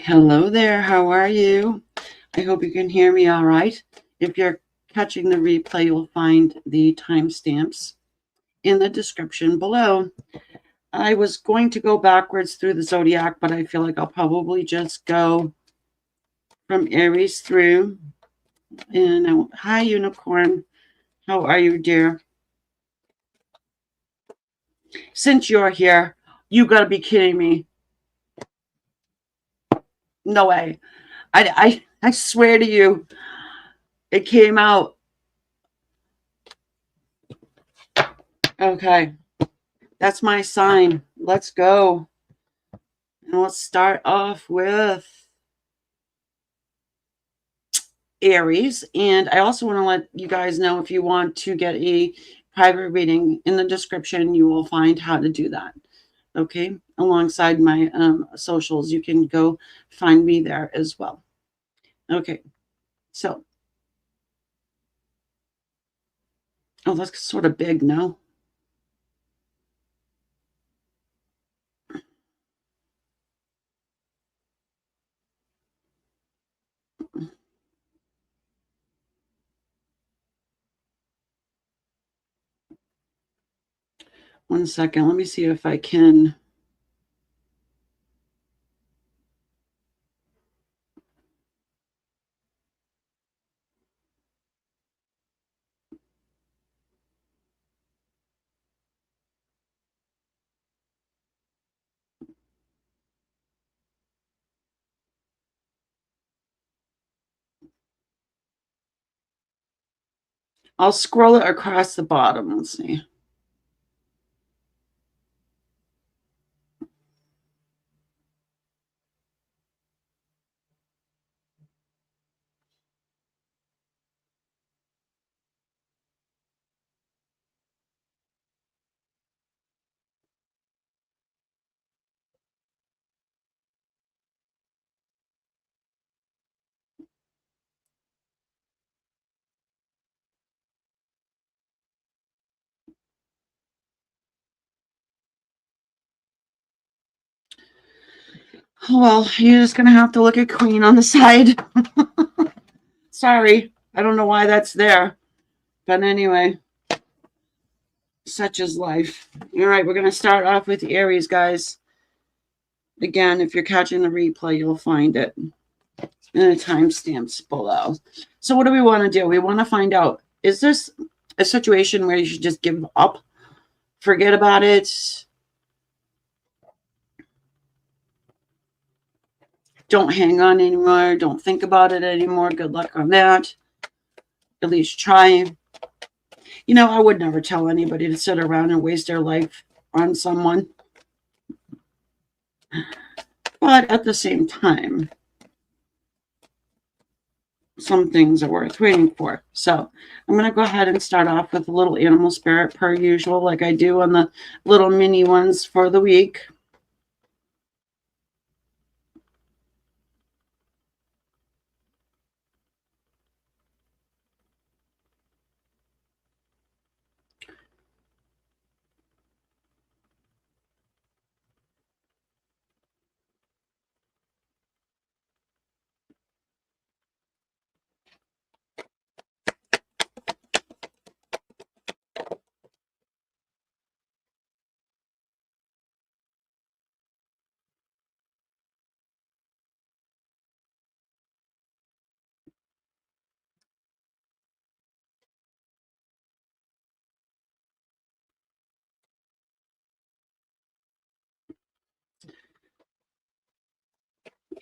Hello there, how are you? I hope you can hear me all right. If you're catching the replay, you'll find the timestamps in the description below. I was going to go backwards through the zodiac, but I feel like I'll probably just go from Aries through. And hi, Unicorn. How are you, dear? Since you're here, you gotta be kidding me. No way. I swear to you, it came out. Okay, that's my sign. Let's go. And let's start off with Aries. And I also want to let you guys know, if you want to get a private reading, in the description, you will find how to do that. Okay, alongside my socials, you can go find me there as well. Okay, so, oh, that's sort of big, no? One second, let me see if I can. I'll scroll it across the bottom. Let's see. Oh, well, you're just going to have to look at Queen on the side. Sorry, I don't know why that's there. But anyway, such is life. All right, we're going to start off with Aries, guys. Again, if you're catching the replay, you'll find it in the timestamps below. So what do we want to do? We want to find out, is this a situation where you should just give up? Forget about it? Don't hang on anymore. Don't think about it anymore. Good luck on that. At least try. You know, I would never tell anybody to sit around and waste their life on someone. But at the same time, some things are worth waiting for. So I'm going to go ahead and start off with a little animal spirit per usual, like I do on the little mini ones for the week.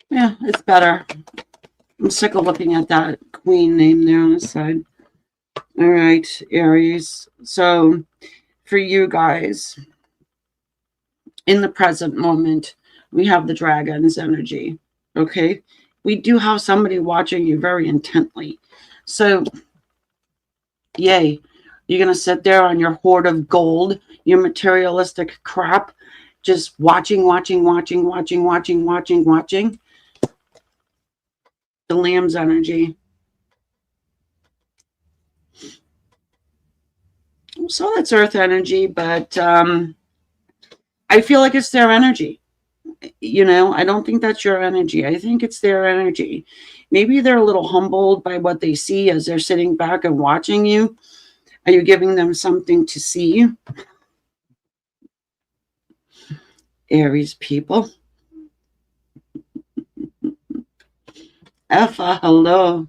Yeah, it's better. I'm sick of looking at that Queen name there on the side. All right, Aries. So for you guys, in the present moment, we have the Dragon's energy. Okay, we do have somebody watching you very intently. So yay, you're going to sit there on your hoard of gold, your materialistic crap, just watching. The Lamb's energy. So that's Earth energy, but I feel like it's their energy. You know, I don't think that's your energy. I think it's their energy. Maybe they're a little humbled by what they see as they're sitting back and watching you. Are you giving them something to see? Aries people. Hello.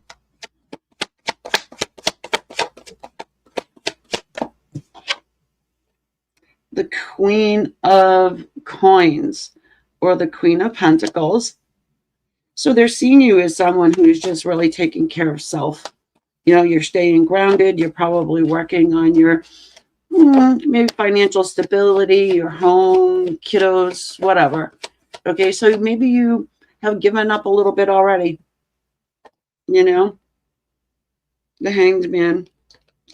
The Queen of Coins or the Queen of Pentacles. So they're seeing you as someone who's just really taking care of self. You know, you're staying grounded. You're probably working on your maybe financial stability, your home, kiddos, whatever. Okay, so maybe you have given up a little bit already. You know, the Hanged Man.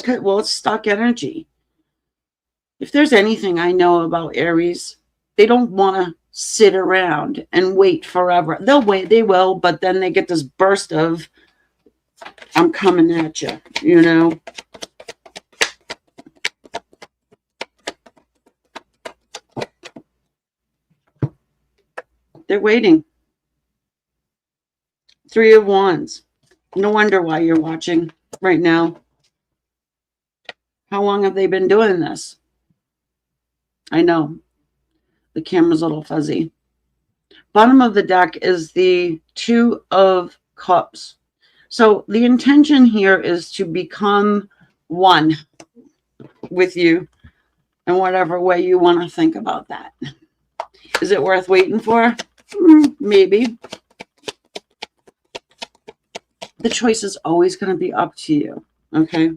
Well, it's stuck energy. If there's anything I know about Aries, they don't want to sit around and wait forever. They'll wait, they will, but then they get this burst of, I'm coming at you, you know. They're waiting. Three of Wands. No wonder why you're watching right now. How long have they been doing this? I know. The camera's a little fuzzy. Bottom of the deck is the Two of Cups. So the intention here is to become one with you in whatever way you want to think about that. Is it worth waiting for? Maybe. The choice is always going to be up to you. Okay.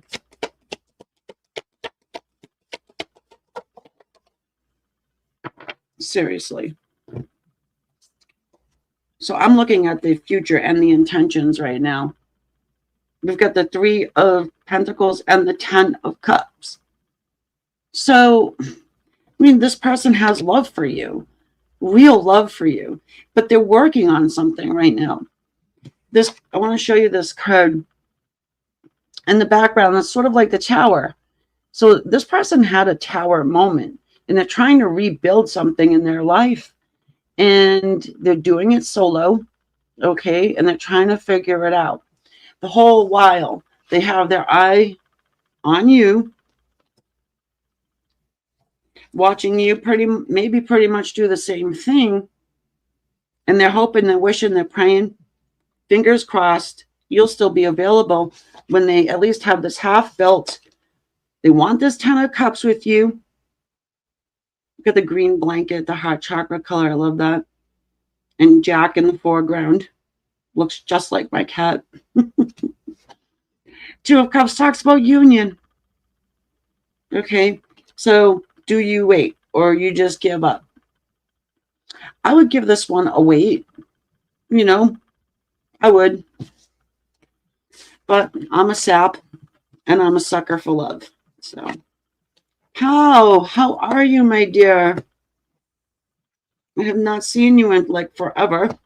Seriously. So I'm looking at the future and the intentions right now. We've got the Three of Pentacles and the Ten of Cups. So, I mean, this person has love for you, real love for you, but they're working on something right now. This, I want to show you this card in the background. It's sort of like the Tower. So this person had a Tower moment, and they're trying to rebuild something in their life, and they're doing it solo, okay, and they're trying to figure it out. The whole while, they have their eye on you, watching you maybe pretty much do the same thing, and they're hoping, they're wishing, they're praying, fingers crossed, you'll still be available when they at least have this half built. They want this Ten of Cups with you. Look at the green blanket, the heart chakra color. I love that. And Jack in the foreground. Looks just like my cat. Two of Cups talks about union. Okay, so do you wait or you just give up? I would give this one a wait. You know, I would. But I'm a sap and I'm a sucker for love. So, how are you, my dear? I have not seen you in like forever.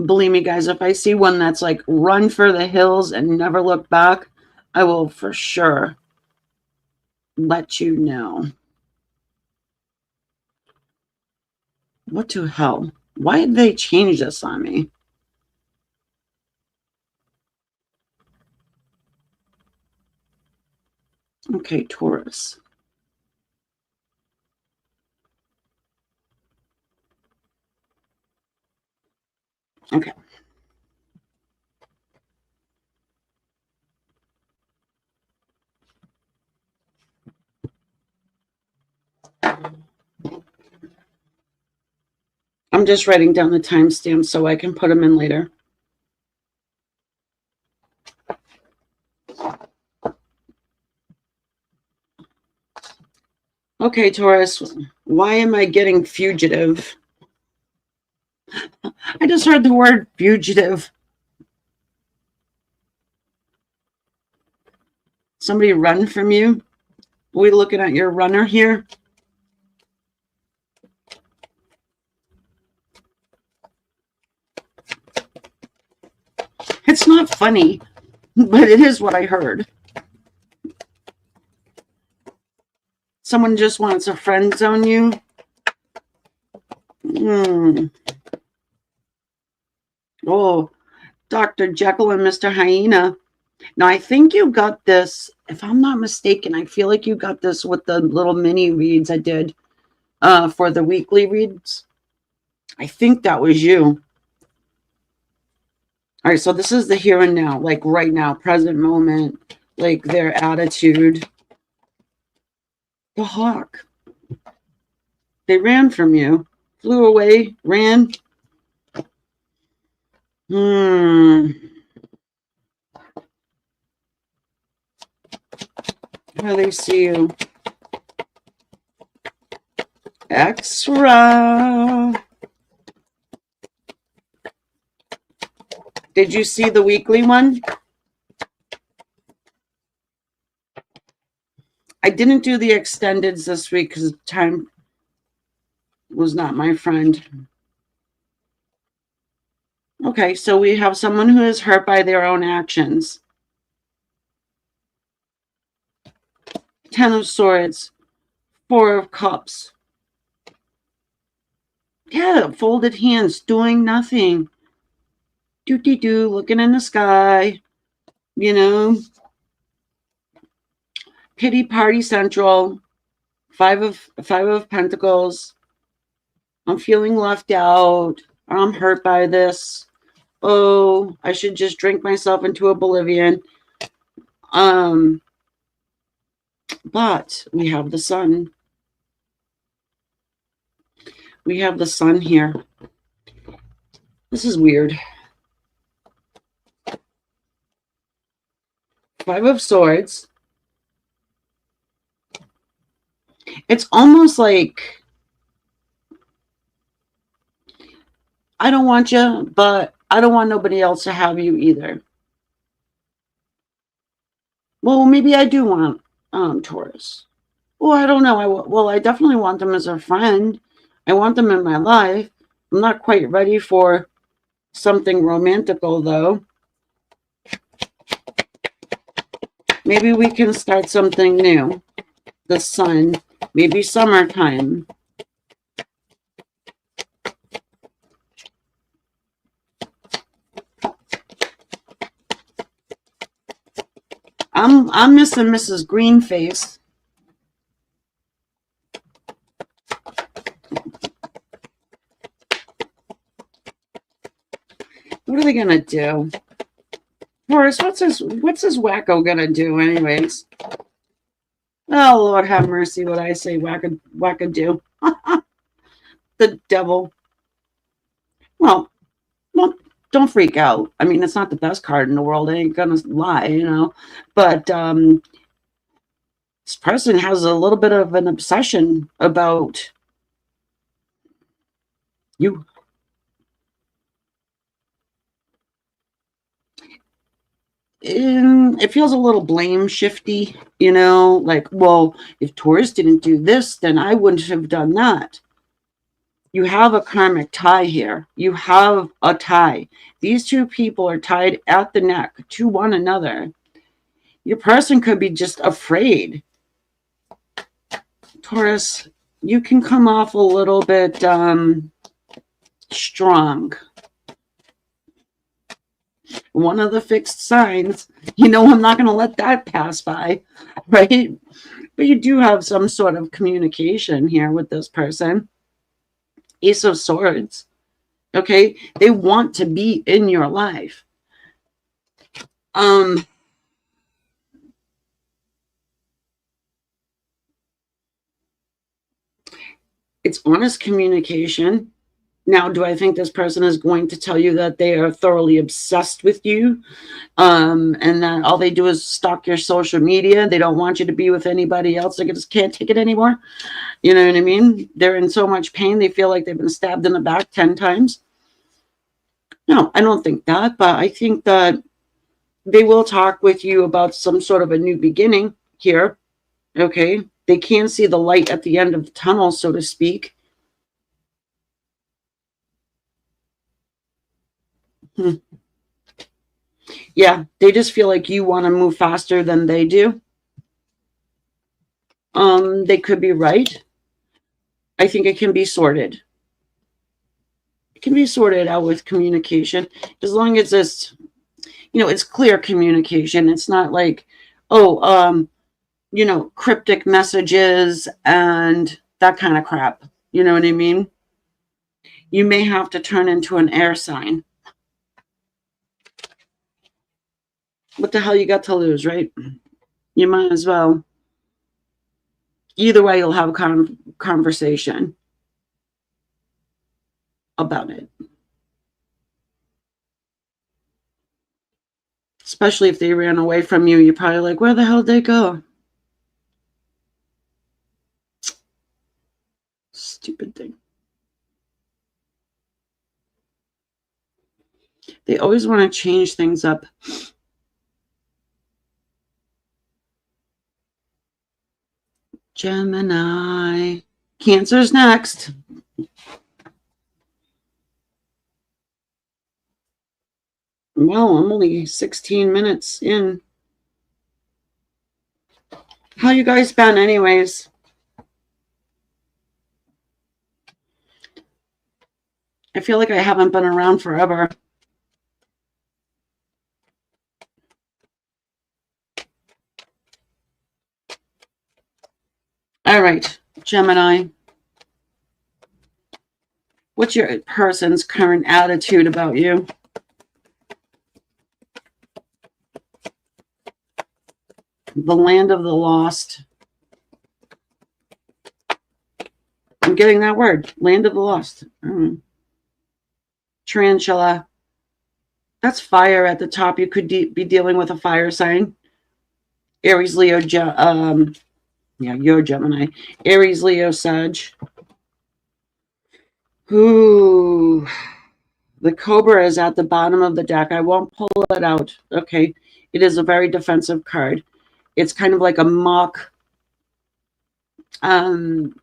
Believe me, guys, if I see one that's like run for the hills and never look back, I will for sure let you know. What to hell? Why did they change this on me? Okay, Taurus. Okay. I'm just writing down the timestamps so I can put them in later. Okay, Taurus, why am I getting fugitive? I just heard the word fugitive. Somebody run from you? Are we looking at your runner here? It's not funny, but it is what I heard. Someone just wants to friend zone you. Oh, Dr. Jekyll and Mr. Hyena. Now, I think you got this, if I'm not mistaken, I feel like you got this with the little mini reads I did for the weekly reads. I think that was you. All right, so this is the here and now, like right now, present moment, like their attitude. The hawk. They ran from you, flew away, ran. How do they see you? Extra. Did you see the weekly one? I didn't do the extendeds this week because time was not my friend. Okay, so we have someone who is hurt by their own actions. 10 of Swords, 4 of Cups. Yeah, folded hands, doing nothing. Doo-dee-doo, looking in the sky. You know. Pity party central. 5 of Pentacles. I'm feeling left out. I'm hurt by this. Oh, I should just drink myself into oblivion. But we have the sun. We have the sun here. This is weird. 5 of Swords. It's almost like I don't want you, but I don't want nobody else to have you either. Well, maybe I do want Taurus. Well, I don't know. I definitely want them as a friend. I want them in my life. I'm not quite ready for something romantical, though. Maybe we can start something new. The sun. Maybe summertime. I'm missing Mrs. Greenface. What are they gonna do? Taurus, what's this wacko gonna do anyways? Oh, Lord have mercy, what I say wackadoo. The devil. Well, don't freak out. I mean, it's not the best card in the world. I ain't gonna lie, you know. But this person has a little bit of an obsession about you. It feels a little blame shifty, you know, like, well, if Taurus didn't do this, then I wouldn't have done that. You have a karmic tie here. You have a tie. These two people are tied at the neck to one another. Your person could be just afraid. Taurus, you can come off a little bit strong. One of the fixed signs. You know, I'm not going to let that pass by, right? But you do have some sort of communication here with this person. Ace of Swords. Okay, they want to be in your life. It's honest communication. Now, do I think this person is going to tell you that they are thoroughly obsessed with you, and that all they do is stalk your social media? They don't want you to be with anybody else. They just can't take it anymore. You know what I mean? They're in so much pain. They feel like they've been stabbed in the back 10 times. No, I don't think that, but I think that they will talk with you about some sort of a new beginning here. Okay. They can see the light at the end of the tunnel, so to speak. Yeah, they just feel like you want to move faster than they do. They could be right. I think it can be sorted. It can be sorted out with communication, as long as it's, it's clear communication. It's not like, oh, cryptic messages and that kind of crap. You know what I mean? You may have to turn into an air sign. What the hell you got to lose, right? You might as well. Either way, you'll have a conversation about it. Especially if they ran away from you, you're probably like, where the hell did they go? Stupid thing. They always want to change things up. Gemini. Cancer's next. Well, I'm only 16 minutes in. How you guys been anyways? I feel like I haven't been around forever. All right, Gemini. What's your person's current attitude about you? The land of the lost. I'm getting that word. Land of the lost. Tarantula. That's fire at the top. You could be dealing with a fire sign. Aries, Leo, you're Gemini. Aries, Leo, Sag. Ooh. The Cobra is at the bottom of the deck. I won't pull it out. Okay. It is a very defensive card. It's kind of like a mock. It's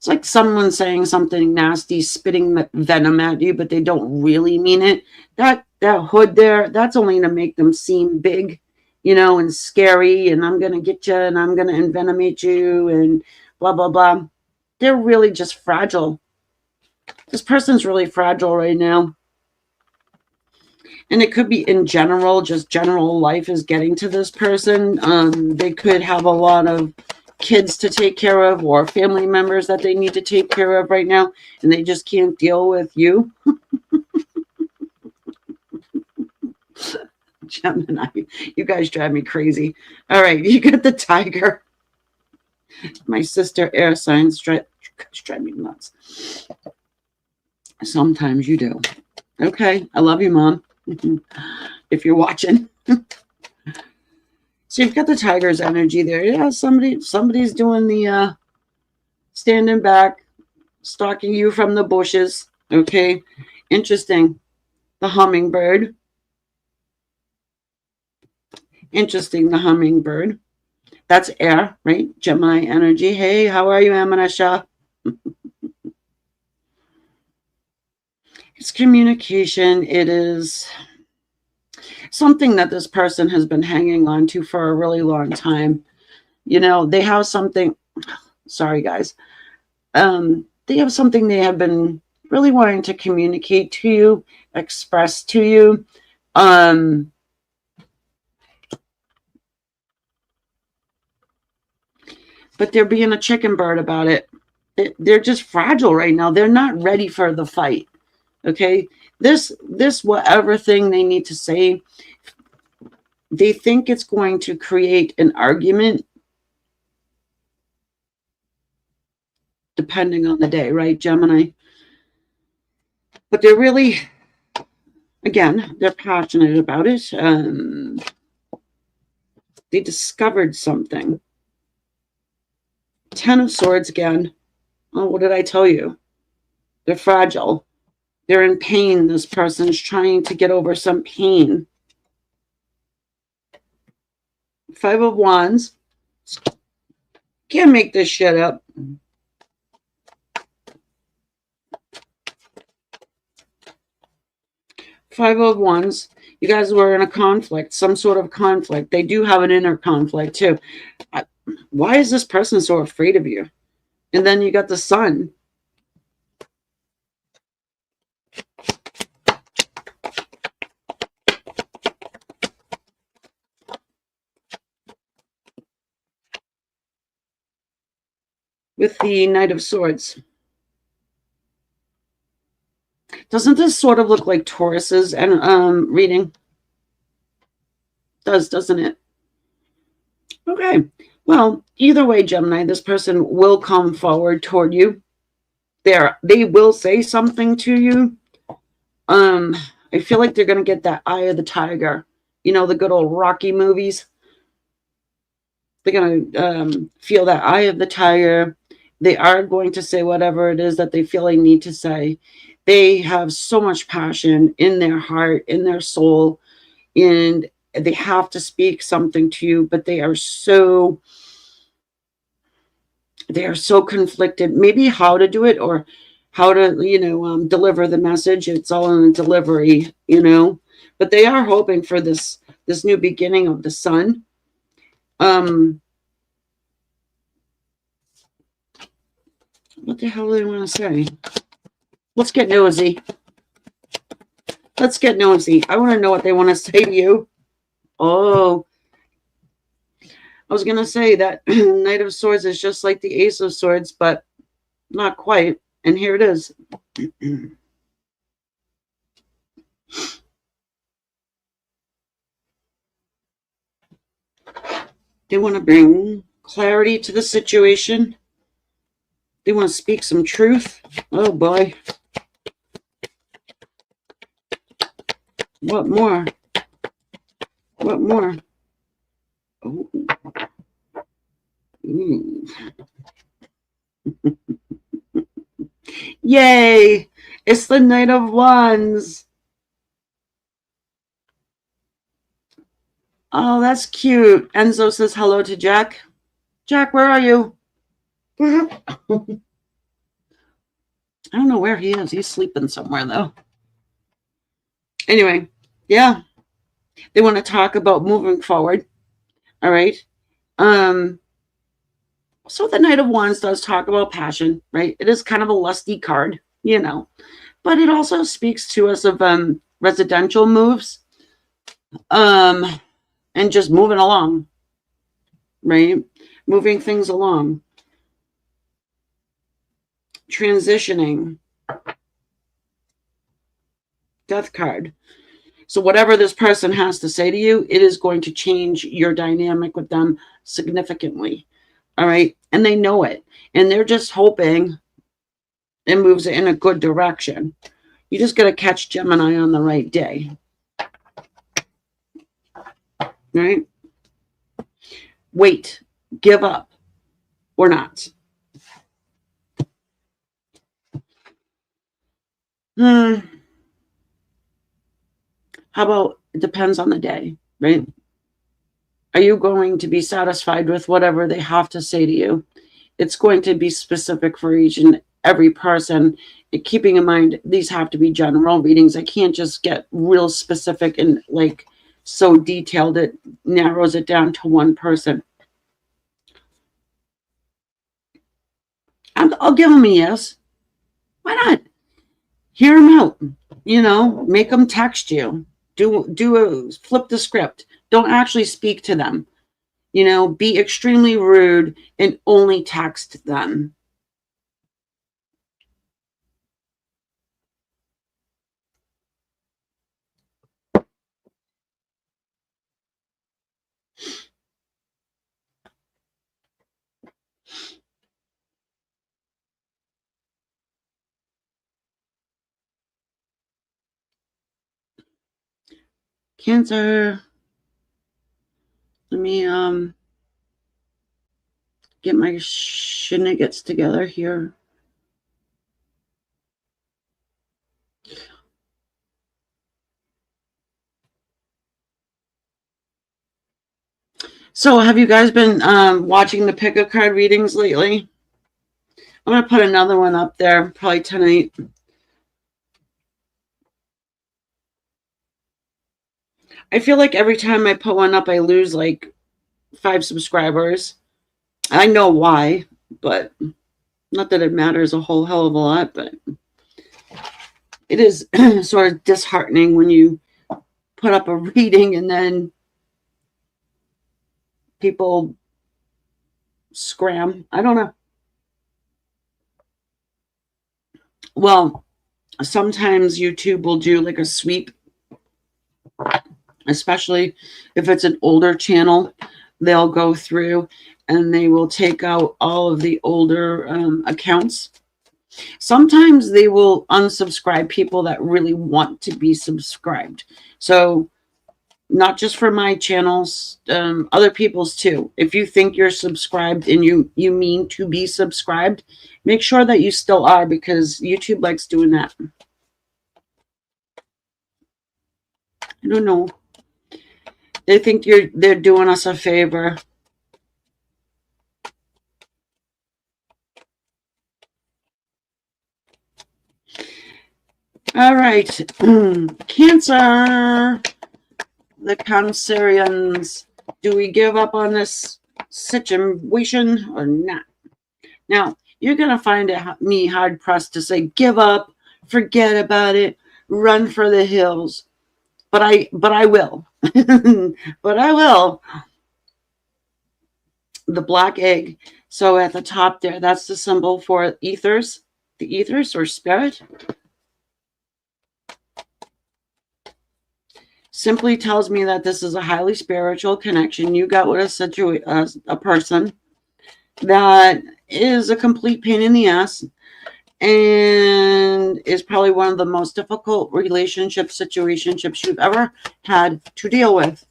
like someone saying something nasty, spitting venom at you, but they don't really mean it. That hood there, that's only to make them seem big, and scary, and I'm going to get you, and I'm going to envenomate you, and blah, blah, blah. They're really just fragile. This person's really fragile right now. And it could be in general, just general life is getting to this person. They could have a lot of kids to take care of or family members that they need to take care of right now, and they just can't deal with you. Gemini, you guys drive me crazy. All right, you get the Tiger. My sister air signs drive me nuts. Sometimes you do. Okay, I love you, Mom. If you're watching. So you've got the Tiger's energy there. Yeah, somebody's doing the standing back, stalking you from the bushes. Okay, interesting. The hummingbird. Interesting, the hummingbird. That's air, right? Gemini energy. Hey, how are you, Amanasha? It's communication. It is something that this person has been hanging on to for a really long time. They have something. Sorry, guys. They have something they have been really wanting to communicate to you, express to you. But they're being a chicken bird about it. They're just fragile right now. They're not ready for the fight. Okay? This whatever thing they need to say, they think it's going to create an argument depending on the day, right, Gemini? But they're really, again, they're passionate about it. They discovered something. Ten of Swords again. Oh, what did I tell you? They're fragile. They're in pain. This person's trying to get over some pain. Five of Wands. Can't make this shit up. Five of Wands. You guys were in a conflict, some sort of conflict. They do have an inner conflict too. Why is this person so afraid of you? And then you got the Sun. With the Knight of Swords. Doesn't this sort of look like Taurus's and reading? Doesn't it? Okay. Well, either way, Gemini, this person will come forward toward you. They will say something to you. I feel like they're going to get that eye of the tiger. You know, the good old Rocky movies. They're going to feel that eye of the tiger. They are going to say whatever it is that they feel they need to say. They have so much passion in their heart, in their soul, and they have to speak something to you, but they are so conflicted. Maybe how to do it or how to, deliver the message. It's all in the delivery, but they are hoping for this new beginning of the sun. What the hell do they want to say? Let's get nosy. Let's get nosy. I want to know what they want to say to you. Oh, I was going to say that Knight of Swords is just like the Ace of Swords, but not quite. And here it is. They want to bring clarity to the situation. They want to speak some truth. Oh, boy. What more? What more? Oh. Ooh. Yay! It's the Knight of Wands. Oh, that's cute. Enzo says hello to Jack. Jack, where are you? I don't know where he is. He's sleeping somewhere, though. Anyway, yeah. They want to talk about moving forward. All right. So the Knight of Wands does talk about passion, right? It is kind of a lusty card, but it also speaks to us of residential moves, and just moving along, right? Moving things along, transitioning. Death card. So whatever this person has to say to you, it is going to change your dynamic with them significantly. All right. And they know it. And they're just hoping it moves it in a good direction. You just got to catch Gemini on the right day. Right? Wait. Give up. Or not. How about it depends on the day, right? Are you going to be satisfied with whatever they have to say to you? It's going to be specific for each and every person. And keeping in mind, these have to be general readings. I can't just get real specific and like so detailed it narrows it down to one person. I'll give them a yes. Why not? Hear them out. Make them text you. Flip the script. Don't actually speak to them. Be extremely rude and only text them. Cancer. Let me get my shenanigans together here. So have you guys been watching the pick a card readings lately? I'm going to put another one up there probably tonight. I feel like every time I put one up, I lose like 5 subscribers. I know why, but not that it matters a whole hell of a lot, but it is sort of disheartening when you put up a reading and then people scram. I don't know. Well, sometimes YouTube will do like a sweep, especially if it's an older channel. They'll go through and they will take out all of the older accounts. Sometimes they will unsubscribe people that really want to be subscribed. So not just for my channels, other people's too. If you think you're subscribed and you mean to be subscribed, make sure that you still are, because YouTube likes doing that. I don't know. They think they're doing us a favor. All right. Cancer. The Cancerians. Do we give up on this situation or not? Now, you're going to find me hard-pressed to say, give up, forget about it, run for the hills. But I will. But I will. The black egg. So at the top there, that's the symbol for ethers. The ethers or spirit. Simply tells me that this is a highly spiritual connection you got with a person that is a complete pain in the ass and is probably one of the most difficult situationships you've ever had to deal with.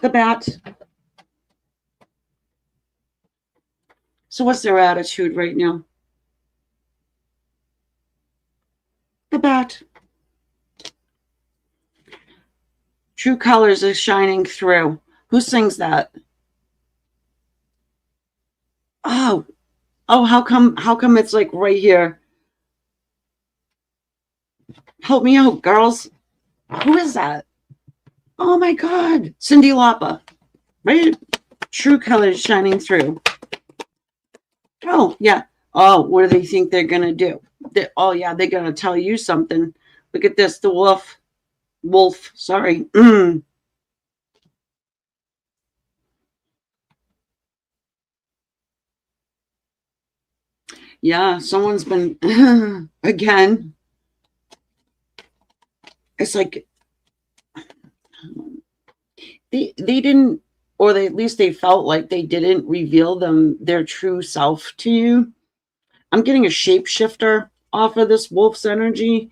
The bat. So what's their attitude right now? The bat. True colors is shining through. Who sings that? Oh, how come it's like right here? Help me out, girls. Who is that? Oh my God. Cyndi Lauper. Right? True colors shining through. Oh, yeah. Oh, what do they think they're going to do? Oh, yeah, they're going to tell you something. Look at this. The wolf. Sorry. Yeah, someone's been, again, it's like, they didn't, or at least they felt like they didn't reveal their true self to you. I'm getting a shapeshifter off of this wolf's energy.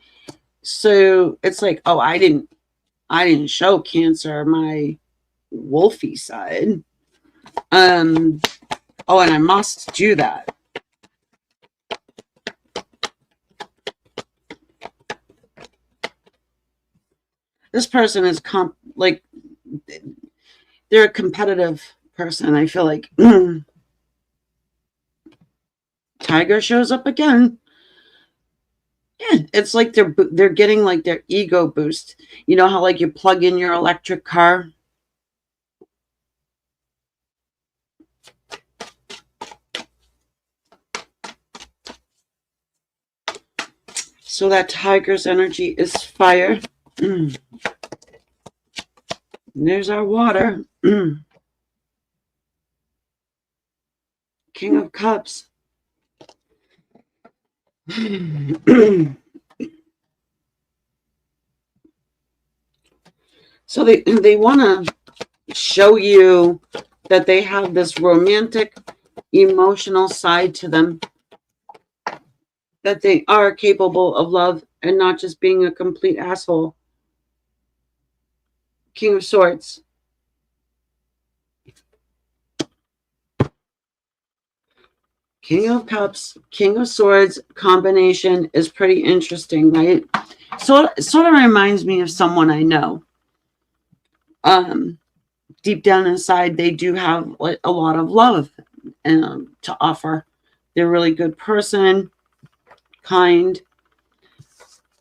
So it's like, oh, I didn't show Cancer my wolfy side. Oh, and I must do that. This person is they're a competitive person. I feel like Tiger shows up again. Yeah, it's like they're getting like their ego boost. You know how like you plug in your electric car? So that tiger's energy is fire. There's our water. King of Cups. So they want to show you that they have this romantic, emotional side to them, that they are capable of love and not just being a complete asshole. King of Swords. King of Cups, King of Swords combination is pretty interesting, right? So it sort of reminds me of someone I know. Deep down inside, they do have like a lot of love to offer. They're a really good person, kind.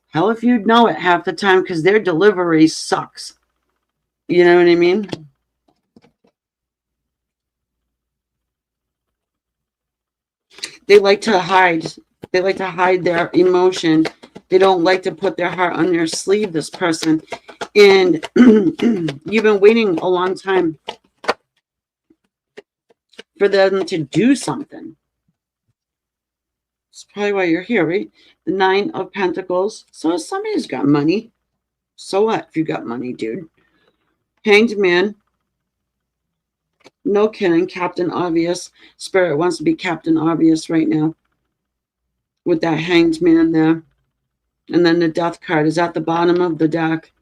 Hell if you'd know it half the time, because their delivery sucks. You know what I mean? They like to hide. They like to hide their emotion. They don't like to put their heart on their sleeve, this person. And you've been waiting a long time for them to do something. That's probably why you're here, right? The Nine of Pentacles. So somebody's got money. So what if you got money, dude? Hanged Man. No kidding. Captain Obvious. Spirit wants to be Captain Obvious right now. With that Hanged Man there. And then the Death card is at the bottom of the deck.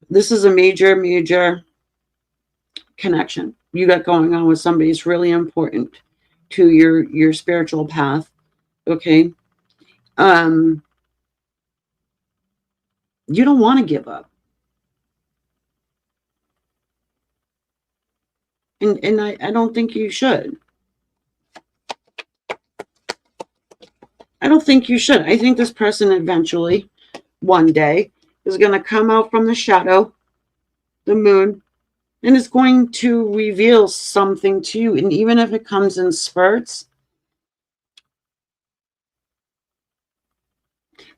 This is a major, major connection you got going on with somebody. It's really important to your spiritual path. Okay. You don't want to give up. And I don't think you should. I don't think you should. I think this person eventually, one day, is going to come out from the shadow, the moon, and is going to reveal something to you. And even if it comes in spurts,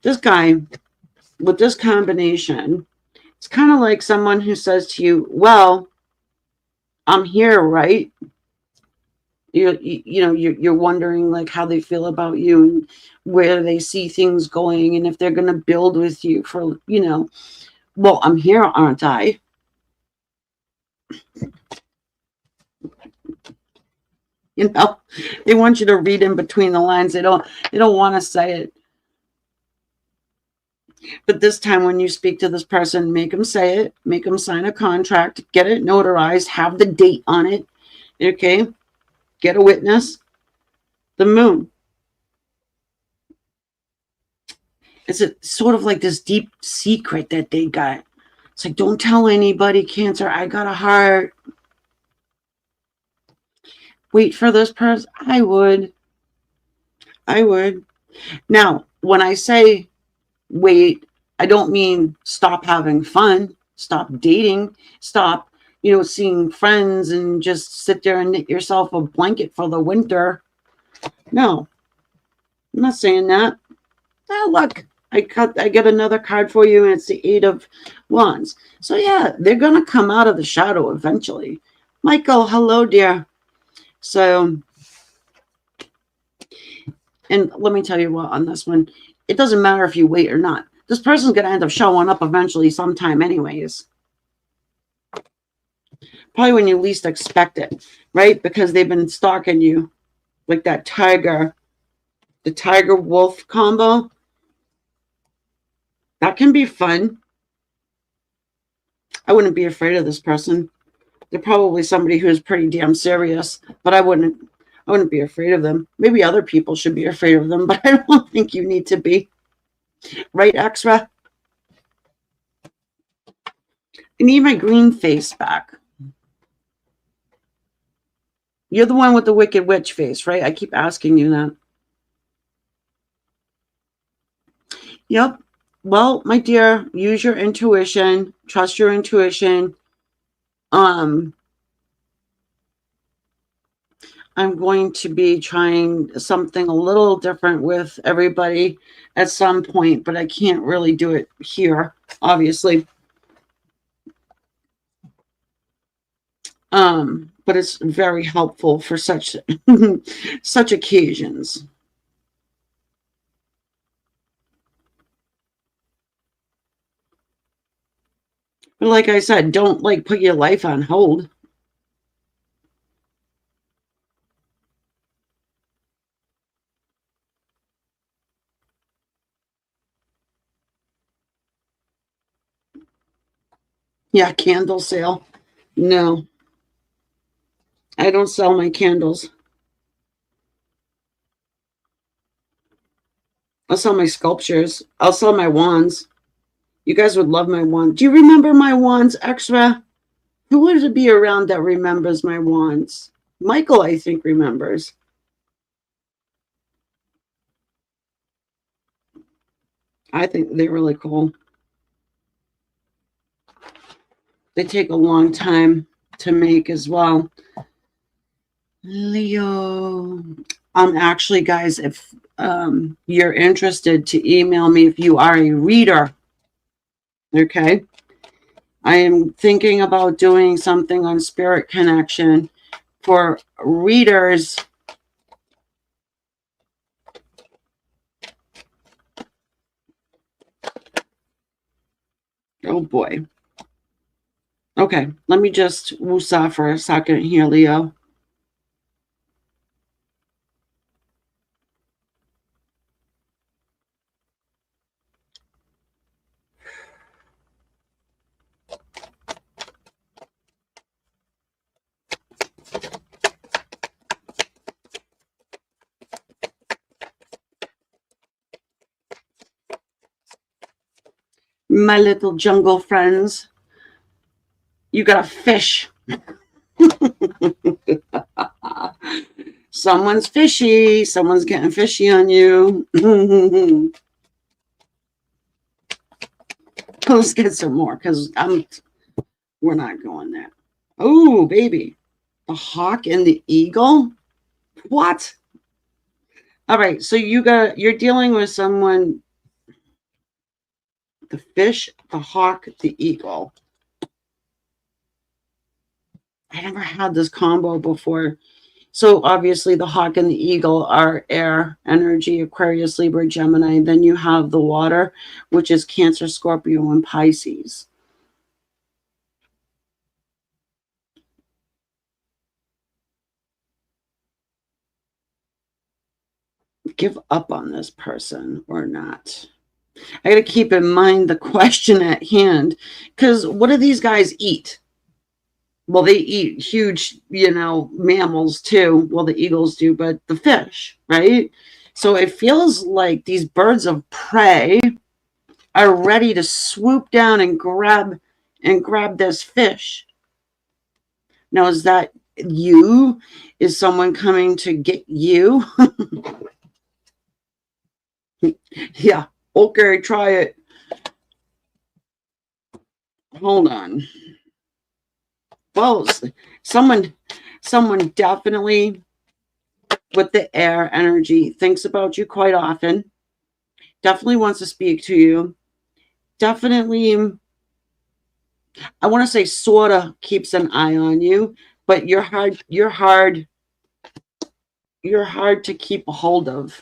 this guy, with this combination, it's kind of like someone who says to you, well, I'm here, right? You're wondering like how they feel about you and where they see things going and if they're going to build with you for, well, I'm here, aren't I? They want you to read in between the lines. They don't want to say it. But this time when you speak to this person, make them say it, make them sign a contract, get it notarized, have the date on it. Okay? Get a witness. The moon. It's sort of like this deep secret that they got. It's like, don't tell anybody, Cancer, I got a heart. Wait for this person. I would. Now, when I say wait, I don't mean stop having fun, stop dating, stop, seeing friends and just sit there and knit yourself a blanket for the winter. No, I'm not saying that. Oh, look, I get another card for you, and it's the Eight of Wands. So yeah, they're going to come out of the shadow eventually. Michael, hello, dear. So, and let me tell you what, on this one, it doesn't matter if you wait or not. This person's going to end up showing up eventually sometime anyways. Probably when you least expect it, right? Because they've been stalking you. Like that tiger, the tiger-wolf combo. That can be fun. I wouldn't be afraid of this person. They're probably somebody who is pretty damn serious, but I wouldn't be afraid of them. Maybe other people should be afraid of them, but I don't think you need to be. Right, Extra? I need my green face back. You're the one with the Wicked Witch face, right? I keep asking you that. Yep. Well, my dear, use your intuition. Trust your intuition. I'm going to be trying something a little different with everybody at some point, but I can't really do it here, obviously. But it's very helpful for such such occasions. But like I said, don't put your life on hold. Yeah, candle sale. No. I don't sell my candles. I'll sell my sculptures. I'll sell my wands. You guys would love my wands. Do you remember my wands, Extra? Who would be around that remembers my wands? Michael, I think, remembers. I think they're really cool. They take a long time to make as well. Leo. Actually, guys, if you're interested, to email me if you are a reader. Okay. I am thinking about doing something on Spirit Connection for readers. Oh boy. Okay, let me just woosah for a second here, Leo. My little jungle friends, you got a fish. Someone's fishy. Someone's getting fishy on you. Let's get some more because we're not going there. Oh, baby. The hawk and the eagle? What? All right, so you're dealing with someone, the fish, the hawk, the eagle. I never had this combo before. So obviously the hawk and the eagle are air energy, Aquarius, Libra, Gemini. Then you have the water, which is Cancer, Scorpio, and Pisces. Give up on this person or not? I got to keep in mind the question at hand, because what do these guys eat? Well, they eat huge, mammals too. Well, the eagles do, but the fish, right? So it feels like these birds of prey are ready to swoop down and grab this fish. Now, is that you? Is someone coming to get you? Yeah. Okay, try it. Hold on. Well, someone definitely with the air energy thinks about you quite often. Definitely wants to speak to you. Definitely, I want to say sort of keeps an eye on you, but you're hard to keep a hold of.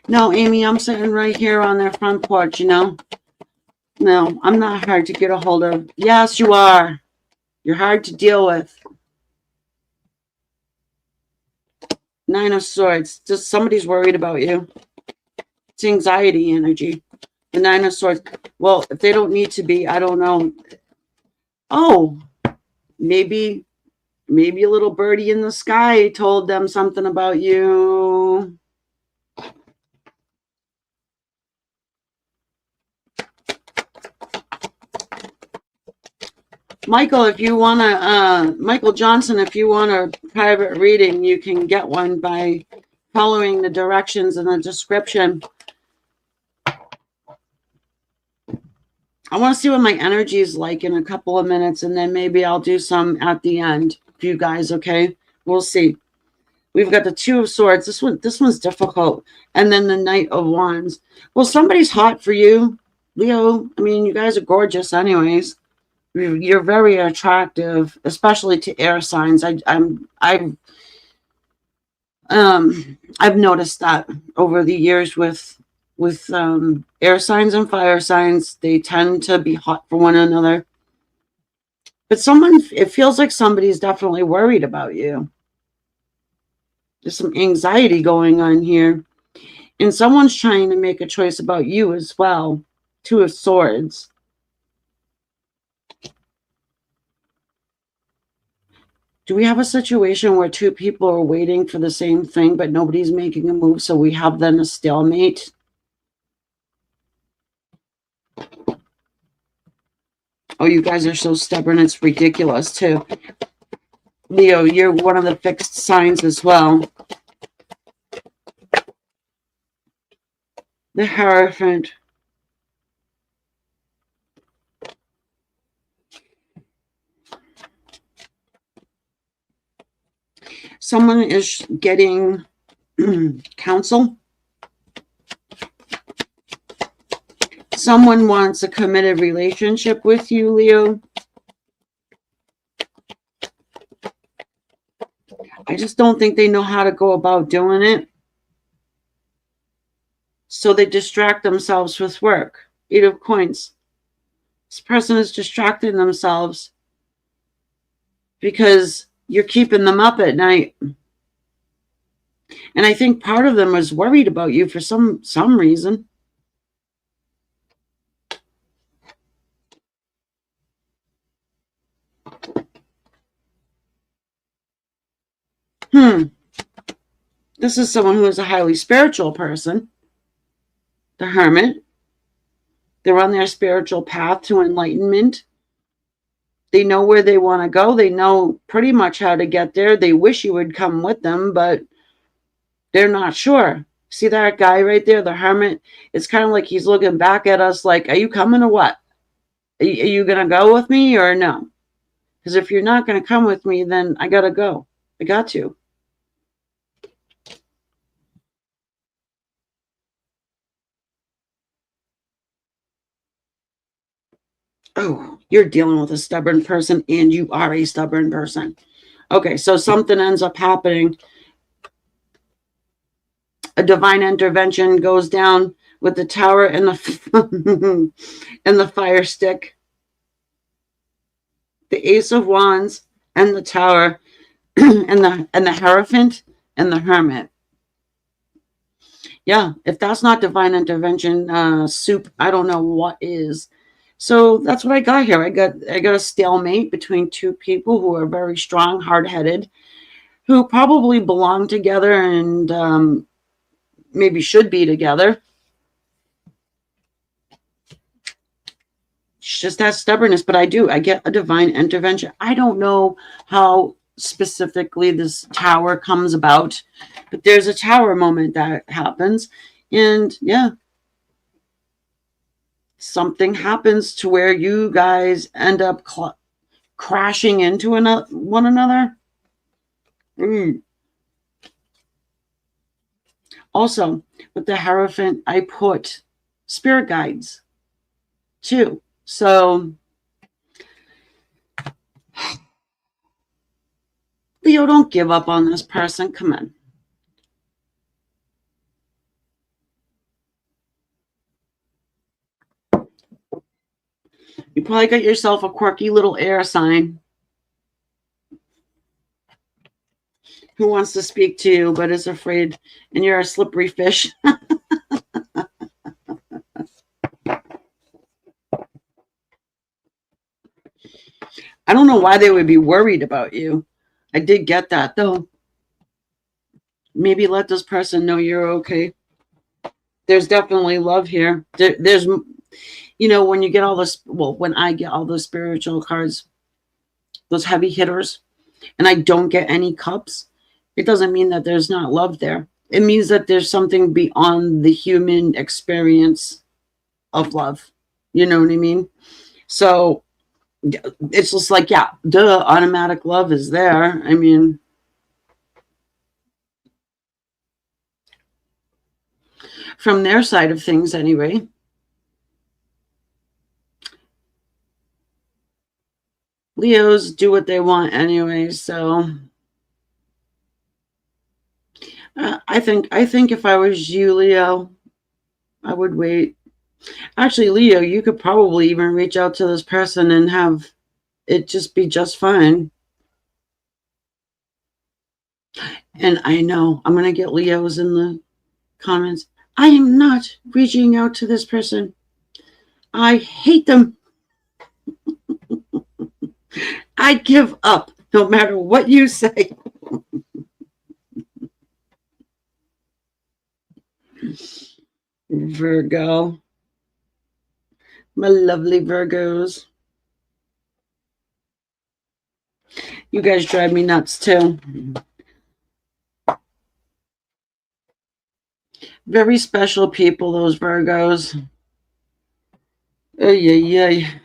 No, Amy, I'm sitting right here on their front porch, No, I'm not hard to get a hold of. Yes, you are. You're hard to deal with. Nine of Swords. Just somebody's worried about you. It's anxiety energy. The Nine of Swords. Well, if they don't need to be, I don't know. Oh, maybe a little birdie in the sky told them something about you. Michael, if you want to, Michael Johnson, if you want a private reading, you can get one by following the directions in the description. I want to see what my energy is like in a couple of minutes, and then maybe I'll do some at the end for you guys, okay? We'll see. We've got the Two of Swords. This one's difficult. And then the Knight of Wands. Well, somebody's hot for you, Leo. I mean, you guys are gorgeous anyways. You're very attractive, especially to air signs. I've noticed that over the years with air signs and fire signs, they tend to be hot for one another. But it feels like somebody's definitely worried about you. There's some anxiety going on here. And someone's trying to make a choice about you as well. Two of Swords. Do we have a situation where two people are waiting for the same thing, but nobody's making a move, so we have then a stalemate? Oh, you guys are so stubborn, it's ridiculous, too. Leo, you're one of the fixed signs as well. The Hierophant. Someone is getting counsel. Someone wants a committed relationship with you, Leo. I just don't think they know how to go about doing it. So they distract themselves with work. 8 of Coins. This person is distracting themselves because you're keeping them up at night. And I think part of them was worried about you for some reason. This is someone who is a highly spiritual person. The Hermit. They're on their spiritual path to enlightenment. They know where they want to go. They know pretty much how to get there. They wish you would come with them, but they're not sure. See that guy right there, the Hermit? It's kind of like he's looking back at us like, are you coming or what? Are you going to go with me or no? Because if you're not going to come with me, then I got to go. I got to. Oh, you're dealing with a stubborn person and you are a stubborn person. Okay, so something ends up happening. A divine intervention goes down with the Tower and the and the Fire Stick. The Ace of Wands and the Tower and the Hierophant and the Hermit. Yeah, if that's not divine intervention soup, I don't know what is. So that's what I got here. I got a stalemate between two people who are very strong, hard-headed, who probably belong together and maybe should be together. It's just that stubbornness, but I get a divine intervention. I don't know how specifically this Tower comes about, but there's a Tower moment that happens, and yeah, something happens to where you guys end up crashing into one another. Also, with the Hierophant, I put spirit guides too. So, Leo, don't give up on this person. Come on. You probably got yourself a quirky little air sign who wants to speak to you but is afraid, and you're a slippery fish. I don't know why they would be worried about you. I did get that, though. Maybe let this person know you're okay. There's definitely love here. There's, when you get all this, well, when I get all those spiritual cards, those heavy hitters, and I don't get any cups, it doesn't mean that there's not love there. It means that there's something beyond the human experience of love. You know what I mean? So it's just like, yeah, duh, automatic love is there. I mean, from their side of things anyway. Leos do what they want anyway, so I think if I was you, Leo, I would wait. Actually, Leo, you could probably even reach out to this person and have it just be just fine. And I know I'm going to get Leos in the comments. I am not reaching out to this person. I hate them. I give up no matter what you say. Virgo. My lovely Virgos. You guys drive me nuts too. Very special people, those Virgos. Ay, ay, ay.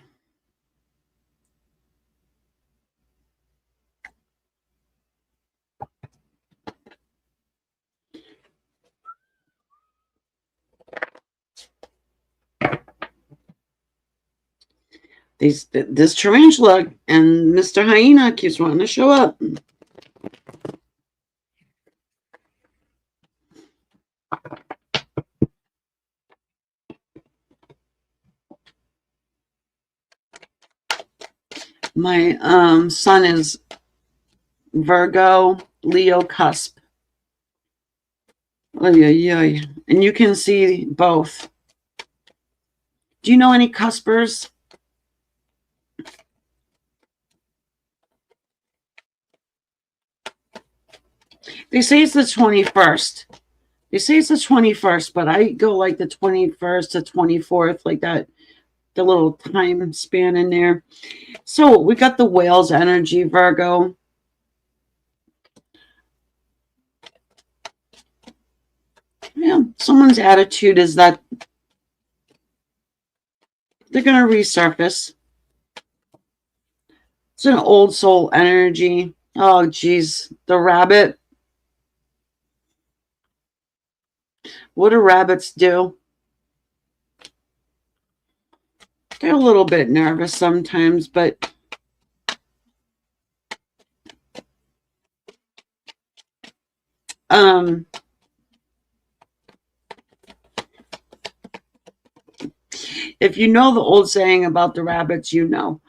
This tarantula and Mr. Hyena keeps wanting to show up. My sun is Virgo, Leo cusp. Ay, ay, ay. And you can see both. Do you know any cuspers? They say it's the 21st. They say it's the 21st, but I go like the 21st to 24th, like that, the little time span in there. So we got the whale's energy, Virgo. Yeah, someone's attitude is that they're going to resurface. It's an old soul energy. Oh, geez. The rabbit. What do rabbits do? They're a little bit nervous sometimes, but if you know the old saying about the rabbits, you know.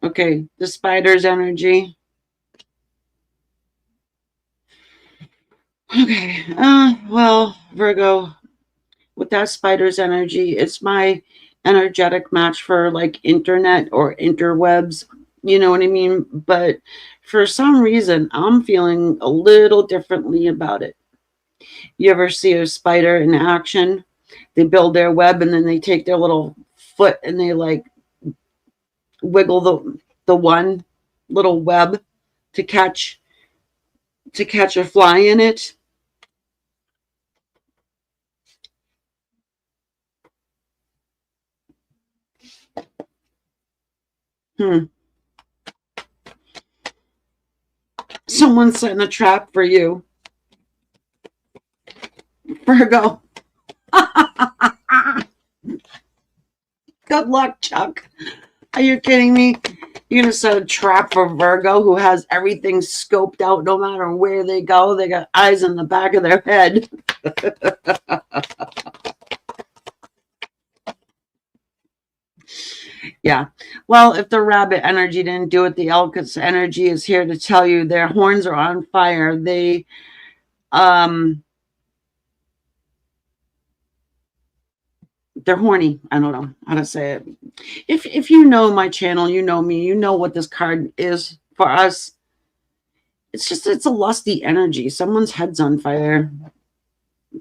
Okay, the spider's energy. Okay, well, Virgo, with that spider's energy, it's my energetic match for like internet or interwebs. You know what I mean? But for some reason, I'm feeling a little differently about it. You ever see a spider in action? They build their web and then they take their little foot and they like wiggle the one little web to catch a fly in it. Someone's setting a trap for you, Virgo. Good luck, Chuck. Are you kidding me? You're going to set a trap for Virgo who has everything scoped out no matter where they go. They got eyes in the back of their head. Yeah. Well, if the rabbit energy didn't do it, the Elk's energy is here to tell you their horns are on fire. They're horny. I don't know how to say it. If you know my channel, you know me, you know what this card is for us. It's a lusty energy. Someone's head's on fire.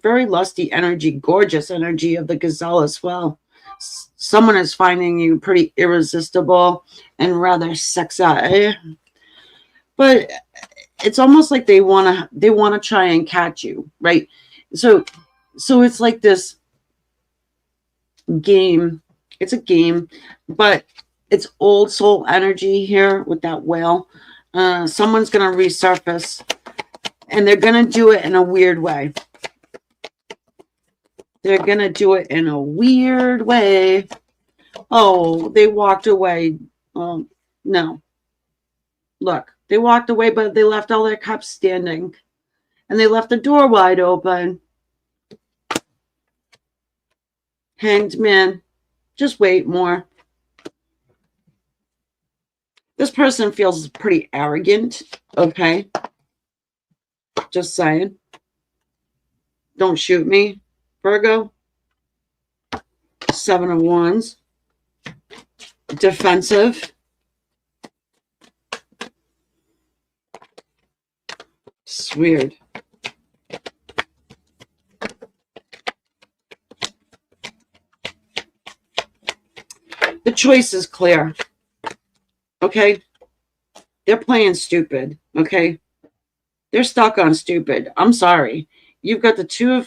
Very lusty energy, gorgeous energy of the gazelle as well. Someone is finding you pretty irresistible and rather sexy. But it's almost like they want to try and catch you, right? So it's like this game. It's a game, but it's old soul energy here with that whale. Someone's going to resurface, and they're going to do it in a weird way. They're going to do it in a weird way. Oh, they walked away. Oh, no. Look, they walked away, but they left all their cups standing. And they left the door wide open. Hanged man. Just wait more. This person feels pretty arrogant. Okay. Just saying. Don't shoot me, Virgo. 7 of Wands. Defensive. It's weird. The choice is clear. Okay? They're playing stupid. Okay? They're stuck on stupid. I'm sorry. you've got the two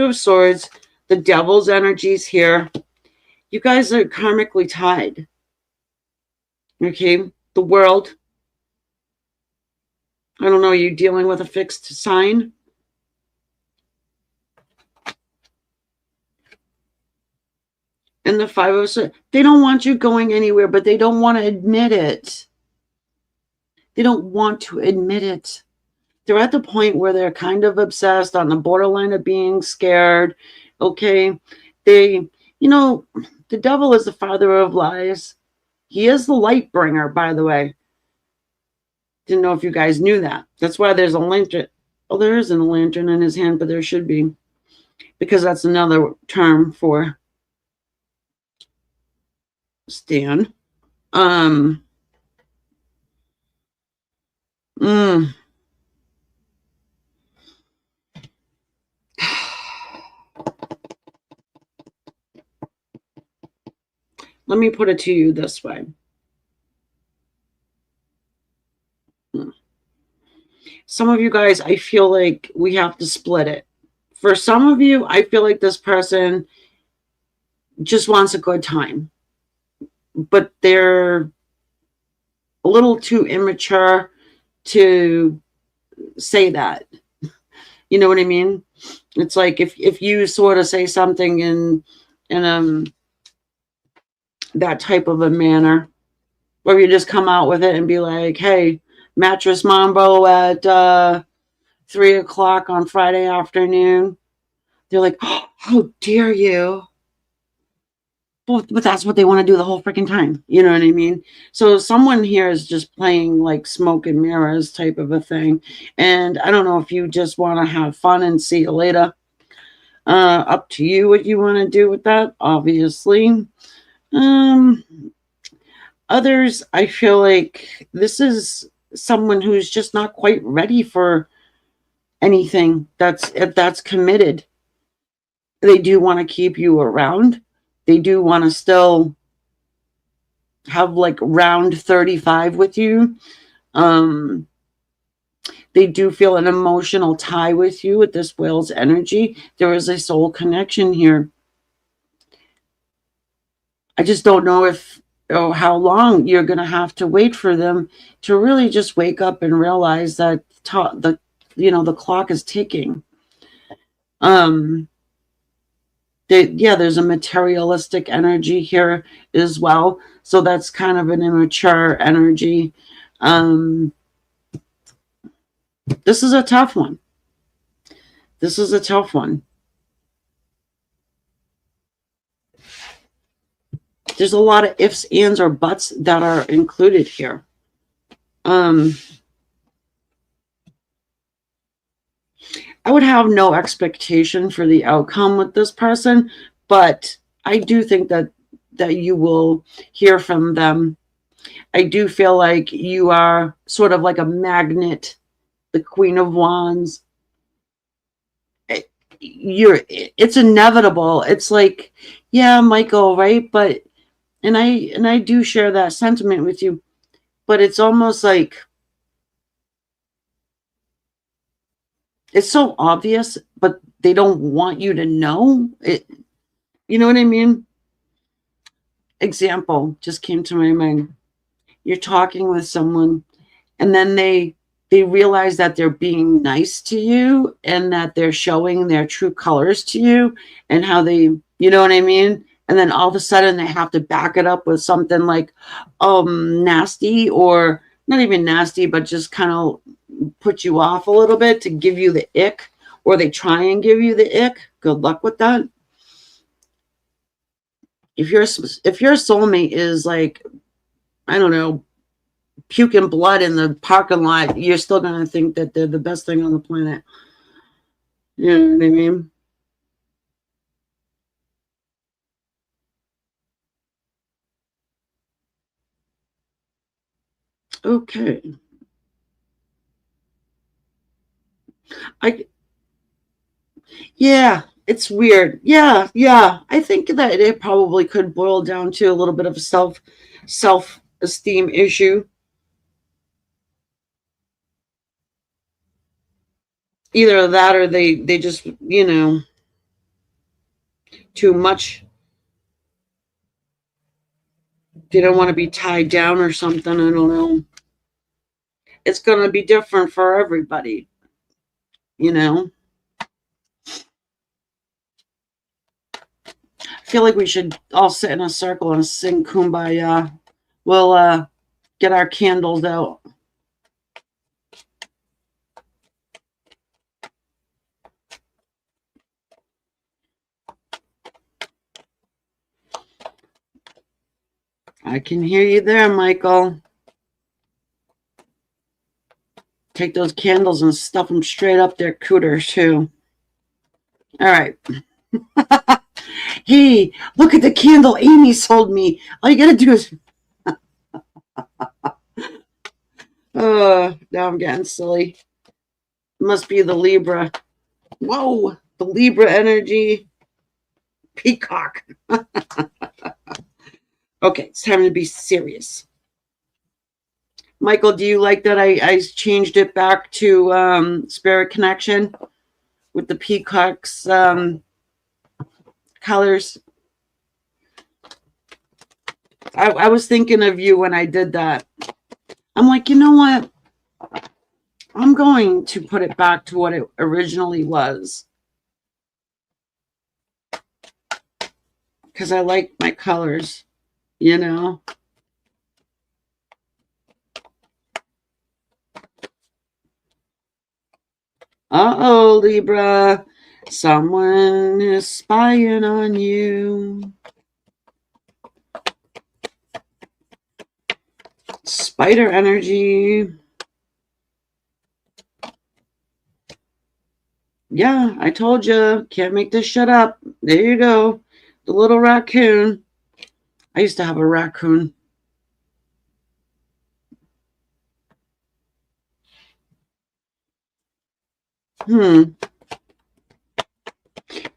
of swords, the devil's energies here. You guys are karmically tied. Okay, the world. I don't know, are you dealing with a fixed sign? And the five of swords, they don't want you going anywhere, but they don't want to admit it. They don't want to admit it. They're at the point where they're kind of obsessed, on the borderline of being scared. Okay, they, the devil is the father of lies. He is the light bringer, by the way. Didn't know if you guys knew that. That's why there's a lantern. Oh, there isn't a lantern in his hand, but there should be, because that's another term for Stan. Mm, Let me put it to you this way. Some of you guys, I feel like we have to split it. For some of you, I feel like this person just wants a good time, but they're a little too immature to say that. You know what I mean? It's like if you sort of say something in that type of a manner, or you just come out with it and be like, hey, mattress mambo at 3 o'clock on Friday afternoon. They're like, oh, how dare you? But that's what they want to do the whole freaking time. You know what I mean? So someone here is just playing like smoke and mirrors type of a thing. And I don't know if you just want to have fun and see you later. Up to you what you want to do with that, obviously. Others, I feel like this is someone who's just not quite ready for anything that's committed. They do want to keep you around. They do want to still have like round 35 with you. They do feel an emotional tie with you with this whale's energy. There is a soul connection here. I just don't know if or how long you're going to have to wait for them to really just wake up and realize that the clock is ticking. There's a materialistic energy here as well. So that's kind of an immature energy. This is a tough one. This is a tough one. There's a lot of ifs, ands, or buts that are included here. I would have no expectation for the outcome with this person, but I do think that you will hear from them. I do feel like you are sort of like a magnet, the Queen of Wands. It's inevitable. It's like, yeah, Michael, right? But and I do share that sentiment with you, but it's almost like it's so obvious, but they don't want you to know it. You know what I mean? Example just came to my mind. You're talking with someone, and then they realize that they're being nice to you and that they're showing their true colors to you and how they, you know what I mean? And then all of a sudden they have to back it up with something like nasty, or not even nasty, but just kind of put you off a little bit to give you the ick, or they try and give you the ick. Good luck with that. If your soulmate is like, I don't know, puking blood in the parking lot, you're still going to think that they're the best thing on the planet. You know what I mean? Okay. Yeah, it's weird. Yeah. I think that it probably could boil down to a little bit of a self-esteem issue. Either that or they just, you know, too much. They don't want to be tied down or something. I don't know. It's going to be different for everybody, you know. I feel like we should all sit in a circle and sing Kumbaya. We'll get our candles out. I can hear you there, Michael. Take those candles and stuff them straight up their cooter, too. All right. Hey, look at the candle Amy sold me. All you got to do is... now I'm getting silly. It must be the Libra. Whoa, the Libra energy. Peacock. Okay, it's time to be serious. Michael, do you like that I changed it back to Spirit Connection with the peacock's colors? I was thinking of you when I did that. I'm like, you know what? I'm going to put it back to what it originally was. Because I like my colors, you know? Uh-oh, Libra. Someone is spying on you. Spider energy. Yeah, I told you. Can't make this shit up. There you go. The little raccoon. I used to have a raccoon.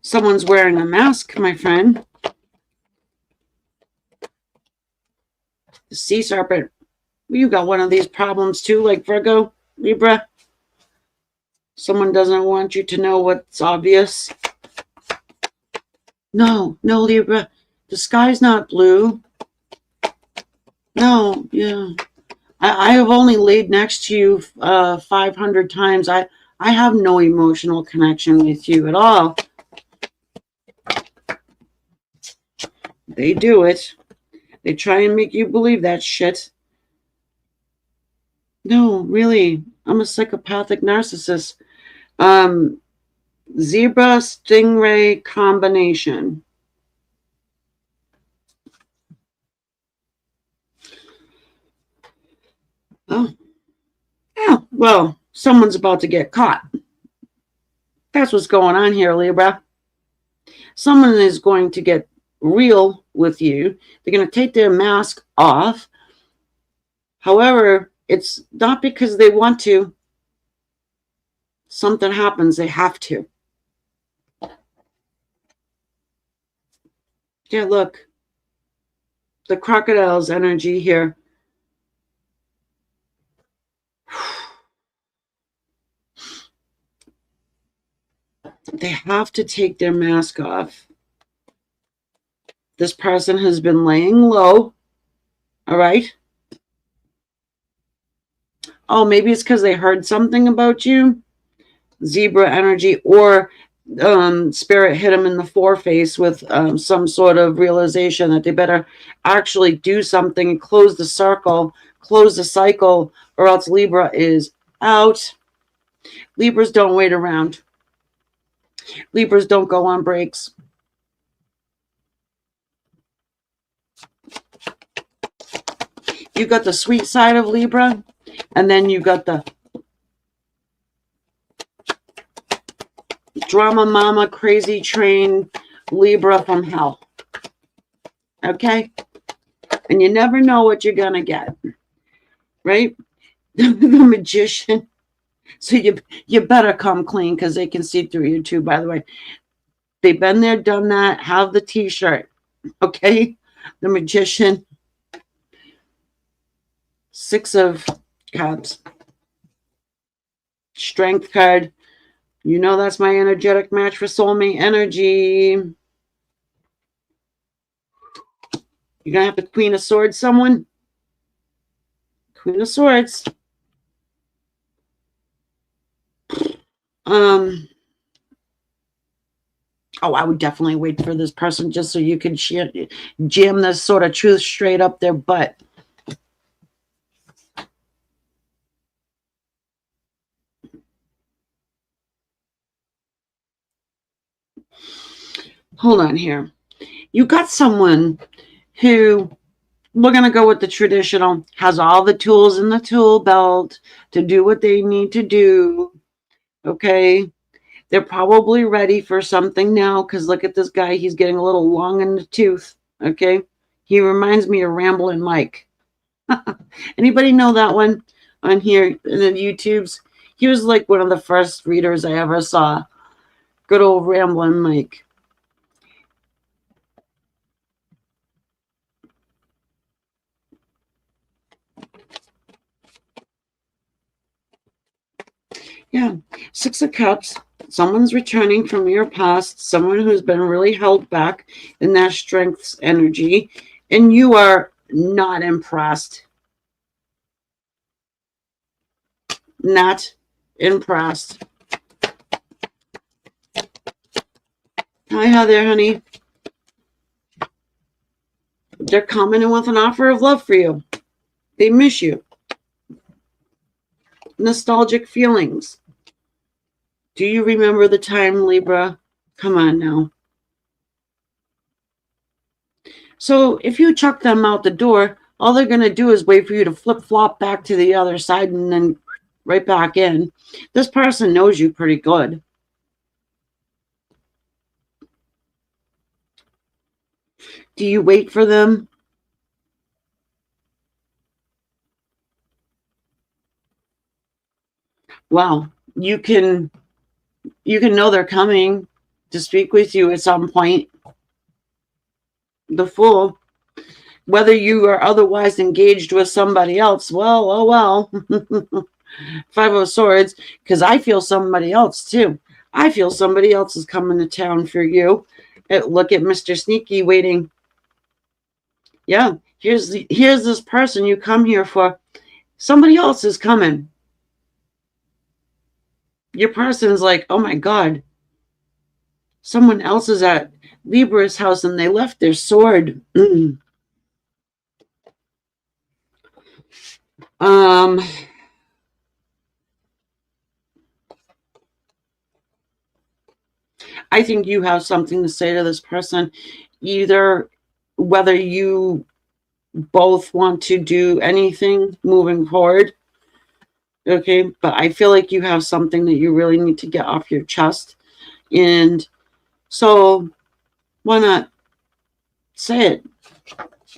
Someone's wearing a mask, my friend. The sea serpent. You got one of these problems too, like Virgo, Libra. Someone doesn't want you to know what's obvious. No, Libra. The sky's not blue. No, yeah. I have only laid next to you 500 times. I have no emotional connection with you at all. They do it. They try and make you believe that shit. No, really. I'm a psychopathic narcissist. Zebra stingray combination. Oh. Yeah, well, someone's about to get caught. That's what's going on here, Libra. Someone is going to get real with you. They're going to take their mask off. However, it's not because they want to. Something happens, they have to. Yeah, look. The crocodile's energy here. They have to take their mask off. This person has been laying low. All right. Oh, maybe it's because they heard something about you. Zebra energy, or spirit hit them in the foreface with some sort of realization that they better actually do something and close the circle, close the cycle, or else Libra is out. Libras don't wait around. Libras don't go on breaks. You got the sweet side of Libra, and then you got the drama mama, crazy train Libra from hell. Okay? And you never know what you're going to get. Right? The magician. So you better come clean because they can see through you too, by the way. They've been there, done that. Have the t-shirt. Okay? The magician. 6 of Cups. Strength card. You know that's my energetic match for soulmate energy. You're going to have the Queen of Swords, someone? Queen of Swords. Oh, I would definitely wait for this person just so you can jam this sort of truth straight up their butt. Hold on here. You got someone who, we're going to go with the traditional, has all the tools in the tool belt to do what they need to do. Okay. They're probably ready for something now because look at this guy. He's getting a little long in the tooth. Okay. He reminds me of Ramblin' Mike. Anybody know that one on here in the YouTubes? He was like one of the first readers I ever saw. Good old Ramblin' Mike. Yeah. 6 of Cups. Someone's returning from your past. Someone who's been really held back in their strength's energy. And you are not impressed. Not impressed. Hi there, honey. They're coming in with an offer of love for you. They miss you. Nostalgic feelings. Do you remember the time, Libra? Come on now. So if you chuck them out the door, all they're going to do is wait for you to flip-flop back to the other side and then right back in. This person knows you pretty good. Do you wait for them? Well, you can know they're coming to speak with you at some point. The Fool. Whether you are otherwise engaged with somebody else, well, oh well. 5 of Swords, because I feel somebody else too. I feel somebody else is coming to town for you. Look at Mr. Sneaky waiting. Yeah, here's this person you come here for. Somebody else is coming. Your person's like, oh my God. Someone else is at Libra's house and they left their sword. I think you have something to say to this person, either whether you both want to do anything moving forward. Okay, but I feel like you have something that you really need to get off your chest. And so why not say it?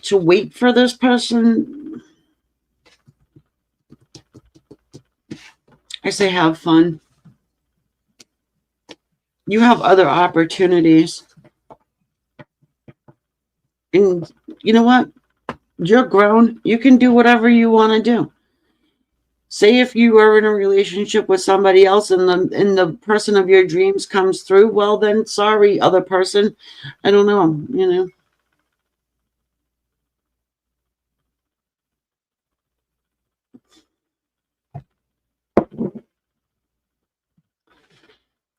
To wait for this person, I say have fun. You have other opportunities. And you know what? You're grown. You can do whatever you want to do. Say if you are in a relationship with somebody else and the person of your dreams comes through, well then sorry, other person. I don't know, you know.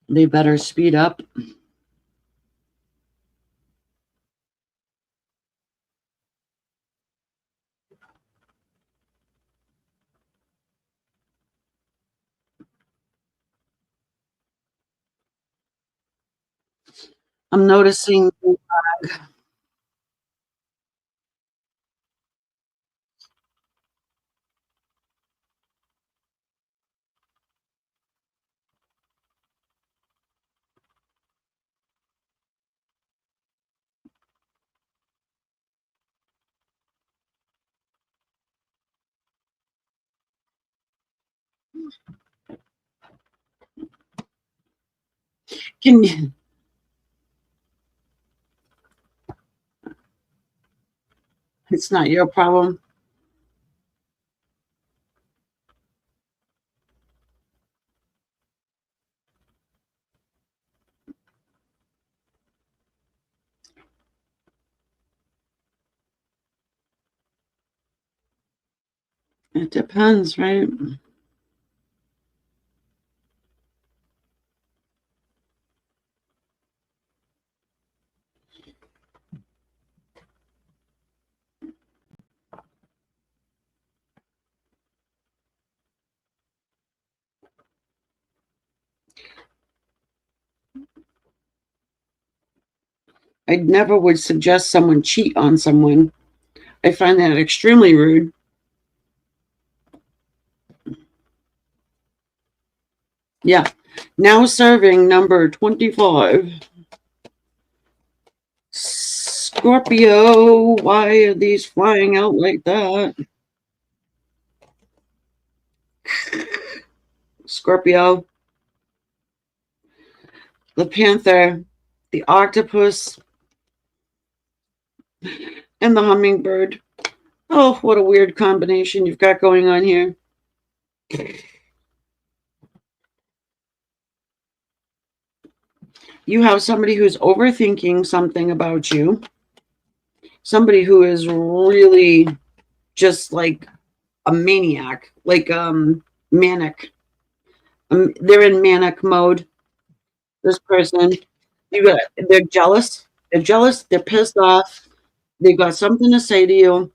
They better speed up. I'm noticing. Can you? It's not your problem. It depends, right? I never would suggest someone cheat on someone. I find that extremely rude. Yeah. Now serving number 25. Scorpio, why are these flying out like that? Scorpio, the panther, the octopus, and the hummingbird. Oh, what a weird combination you've got going on here. You have somebody who's overthinking something about you, somebody who is really just like a maniac, like manic. They're in manic mode. This person, they're jealous. They're jealous. They're pissed off. They've got something to say to you,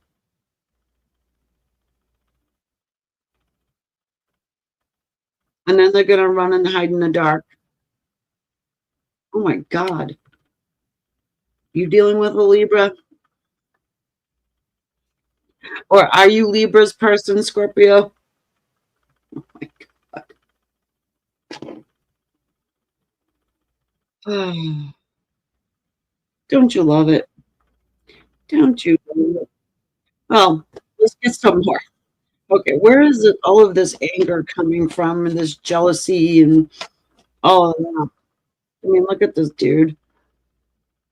and then they're gonna run and hide in the dark. Oh my God! You dealing with a Libra, or are you Libra's person, Scorpio? Oh my God. Don't you love it? Don't you love it? Well, let's get some more. Okay, where is it, all of this anger coming from and this jealousy and all of that? I mean, look at this dude.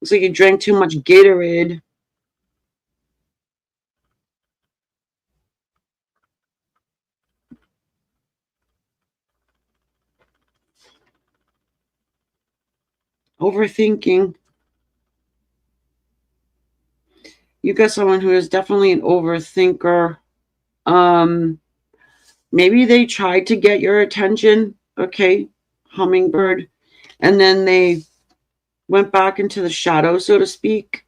Looks like he drank too much Gatorade. Overthinking. You got someone who is definitely an overthinker. Um, Maybe they tried to get your attention, okay, hummingbird, and then they went back into the shadow, so to speak.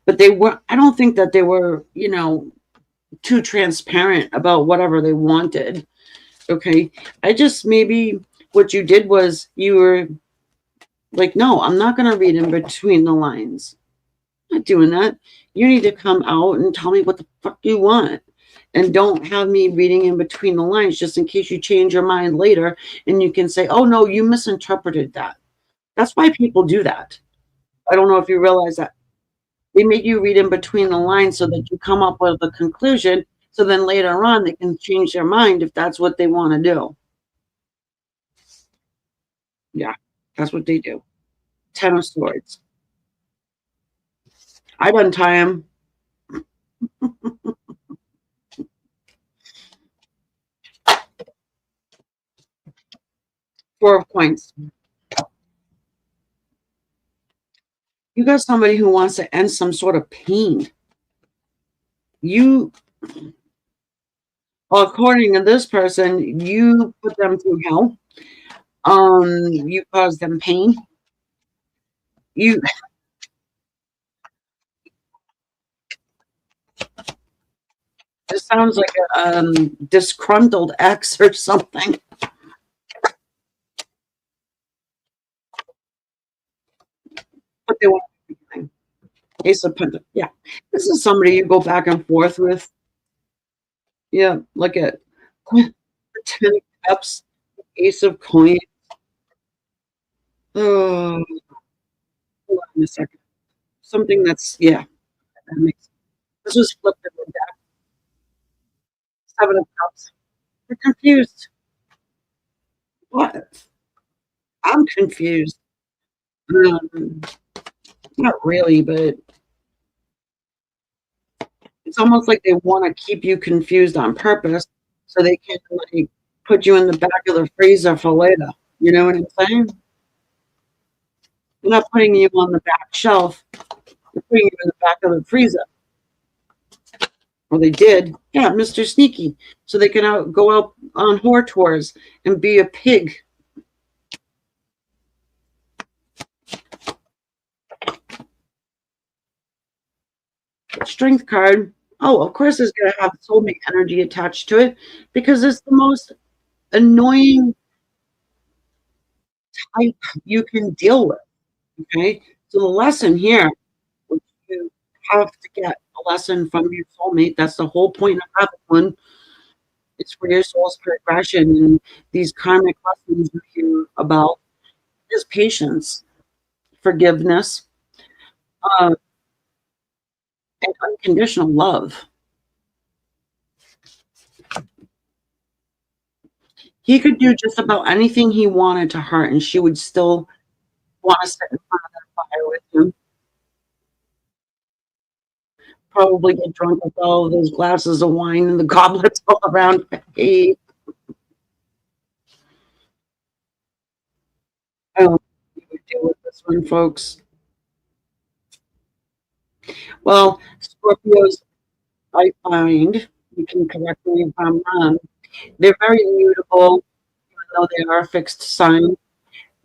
But they were, I don't think that they were, too transparent about whatever they wanted. Okay. I just, maybe what you did was you were like, no, I'm not going to read in between the lines. I'm not doing that. You need to come out and tell me what the fuck you want. And don't have me reading in between the lines just in case you change your mind later and you can say, oh, no, you misinterpreted that. That's why people do that. I don't know if you realize that. They make you read in between the lines so that you come up with a conclusion. So then later on, they can change their mind if that's what they want to do. Yeah, that's what they do. Ten of Swords. I'd untie him. Four of Coins. You got somebody who wants to end some sort of pain. You, well, according to this person, you put them through hell. You caused them pain. You, this sounds like a disgruntled ex or something. But they want everything. Ace of Pentacles. Yeah, this is somebody you go back and forth with. Yeah, look at the Ten of Cups, Ace of Coins. Oh, hold on a second. Something that's, yeah, that makes, this was flipped in the deck. Seven of Cups. You're confused. What? I'm confused. Um, Not really, but it's almost like they want to keep you confused on purpose so they can like put you in the back of the freezer for later. You know what I'm saying? They're not putting you on the back shelf. They're putting you in the back of the freezer. Or they did. Yeah, Mr. Sneaky. So they can go out on whore tours and be a pig. Strength card. Oh, of course it's going to have soulmate energy attached to it because it's the most annoying type you can deal with. Okay. So the lesson here, you have to get a lesson from your soulmate. That's the whole point of having one. It's for your soul's progression, and these karmic lessons you hear about is patience, forgiveness, uh, and unconditional love. He could do just about anything he wanted to her, and she would still want to sit in front of that fire with him. Probably get drunk with all of those glasses of wine and the goblets all around. Hey, I don't know what you do with this one, folks. Well, Scorpios, I find, you can correct me if I'm wrong, they're very mutable, even though they are a fixed sign.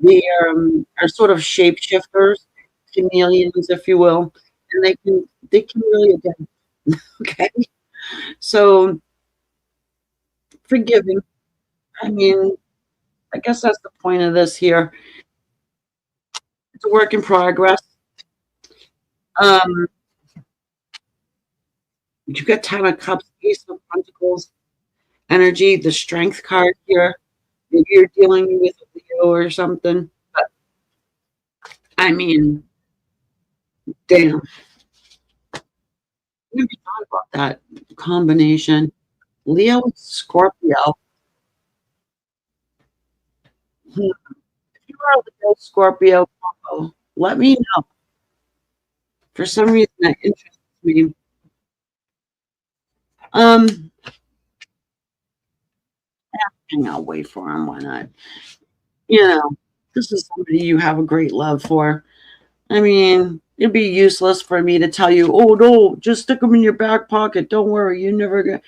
They are sort of shapeshifters, chameleons, if you will, and they can really adapt. Okay, so forgiving. I mean, I guess that's the point of this here. It's a work in progress. Um, you got Ten of Cups, Ace of Pentacles energy, the Strength card here. Maybe you're dealing with a Leo or something. But I mean, damn. I never thought about that combination. Leo and Scorpio. Hmm. If you are a Leo Scorpio combo, let me know. For some reason, that interests me. Um, hang on, wait for him. Why not? You know, this is somebody you have a great love for. I mean, it'd be useless for me to tell you, oh no, just stick them in your back pocket. Don't worry, you never get,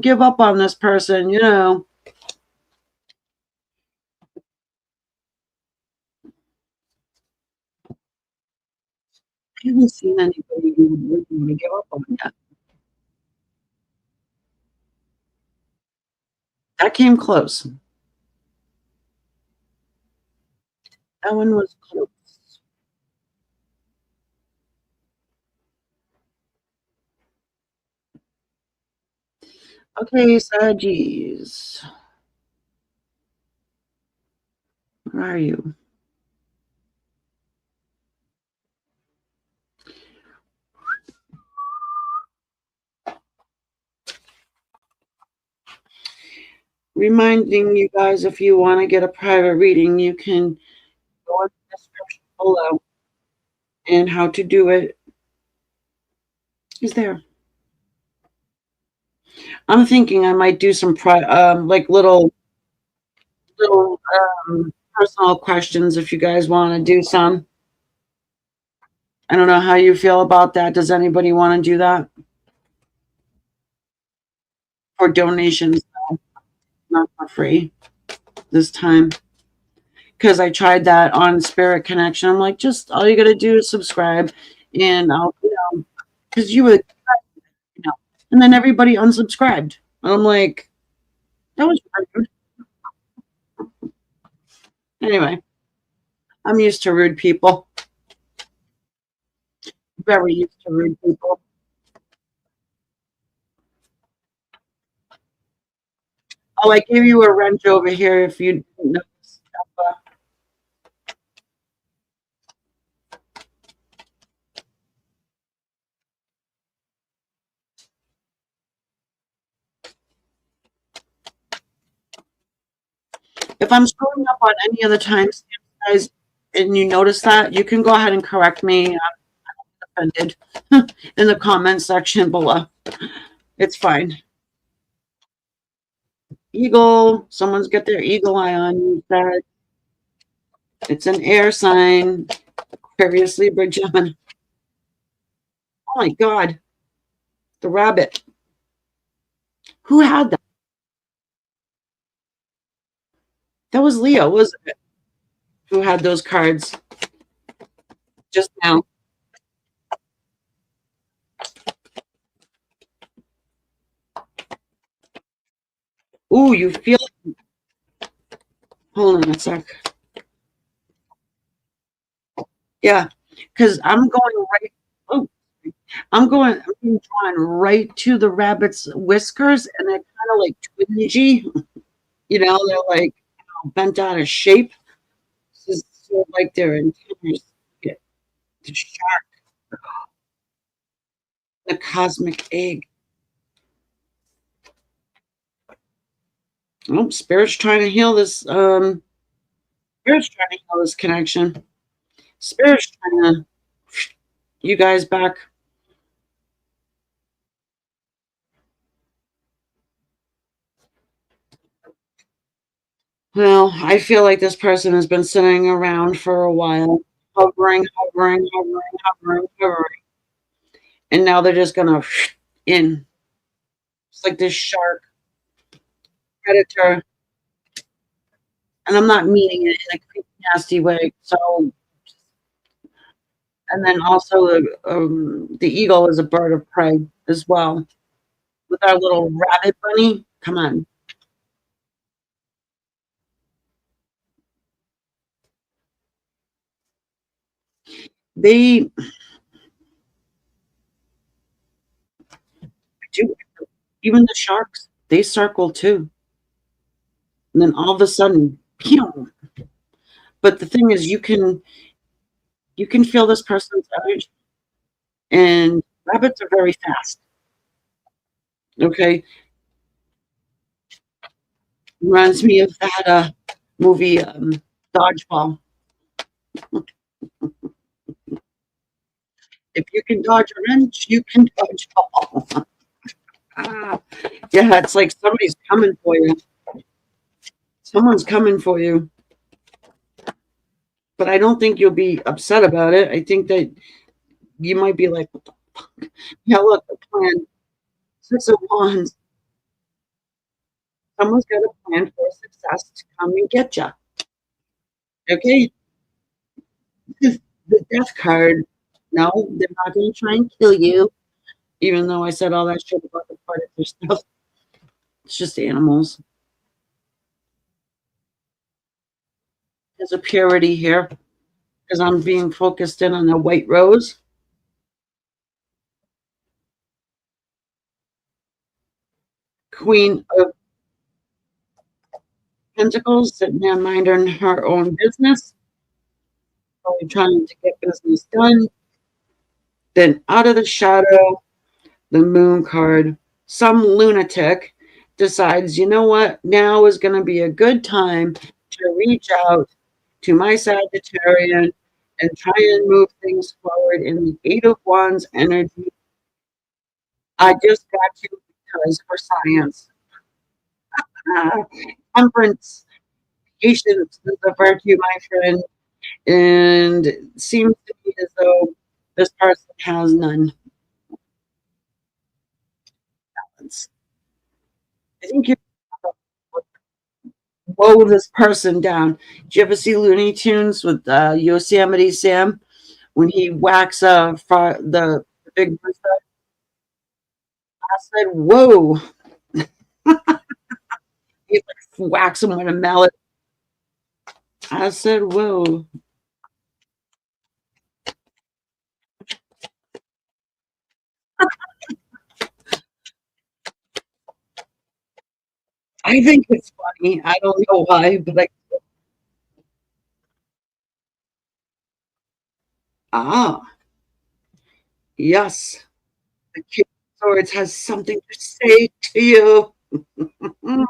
give up on this person. I haven't seen anybody you would really want to give up on yet. That came close. That one was close. Okay, Saggies. Where are you? Reminding you guys, if you want to get a private reading, you can go in the description below, and how to do it is there. I'm thinking I might do some like little personal questions if you guys want to do some. I don't know how you feel about that. Does anybody want to do that? For donations, not for free this time. Because I tried that on Spirit Connection. I'm like, just all you got to do is subscribe, and I'll, because you would, and then everybody unsubscribed. I'm like, that was rude. Anyway, I'm used to rude people. Very used to rude people. Oh, I gave you a wrench over here if you didn't notice. If I'm screwing up on any of the timestamps, guys, and you notice that, you can go ahead and correct me. I'm offended in the comment section below. It's fine. Eagle. Someone's got their eagle eye on you. That it's an air sign. Aquarius, Libra, Gemini. Oh my God. The rabbit. Who had that? That was Leo, wasn't it? Who had those cards just now? Ooh, you feel it. Hold on a sec. Yeah, because I'm going right. Oh, I'm being drawn right to the rabbit's whiskers, and they're kind of like twingy. You know, they're like bent out of shape. This is sort of like their antennas. Get the shark, the cosmic egg. Oh, spirit's trying to heal this. Spirit's trying to heal this connection. Spirit's trying to you guys back. Well, I feel like this person has been sitting around for a while, hovering, hovering, hovering, hovering, hovering, and now they're just gonna in. It's like this shark predator, and I'm not meaning it in a creepy, nasty way. So, and then also the eagle is a bird of prey as well. With our little rabbit bunny, come on, they do. Even the sharks, they circle too, and then all of a sudden, pew. But the thing is, you can feel this person's energy, and rabbits are very fast. Okay, reminds me of that movie, Dodgeball. If you can dodge a wrench, you can dodge a ball. Ah, yeah, it's like somebody's coming for you. Someone's coming for you, but I don't think you'll be upset about it. I think that you might be like, what the fuck? Yeah, look, the plan. Six of Wands. Someone's got a plan for success to come and get you. Okay? The death card. No, they're not going to try and kill you, even though I said all that shit about the predator stuff. It's just animals. There's a purity here because I'm being focused in on the white rose. Queen of Pentacles sitting there minding her own business, probably trying to get business done. Then out of the shadow, the moon card. Some lunatic decides, you know what, now is going to be a good time to reach out to my Sagittarian and try and move things forward in the Eight of Wands energy. I just got you because for science. Uh, Temperance, patience is a virtue, my friend, and it seems to me as though this person has none. I think you mow this person down. Did you ever see Looney Tunes with Yosemite Sam when he whacks the big rooster? I said, "Whoa!" He like whacks him with a mallet. I said, "Whoa!" I think it's funny. I don't know why, but yes, the King of Swords has something to say to you. Mm,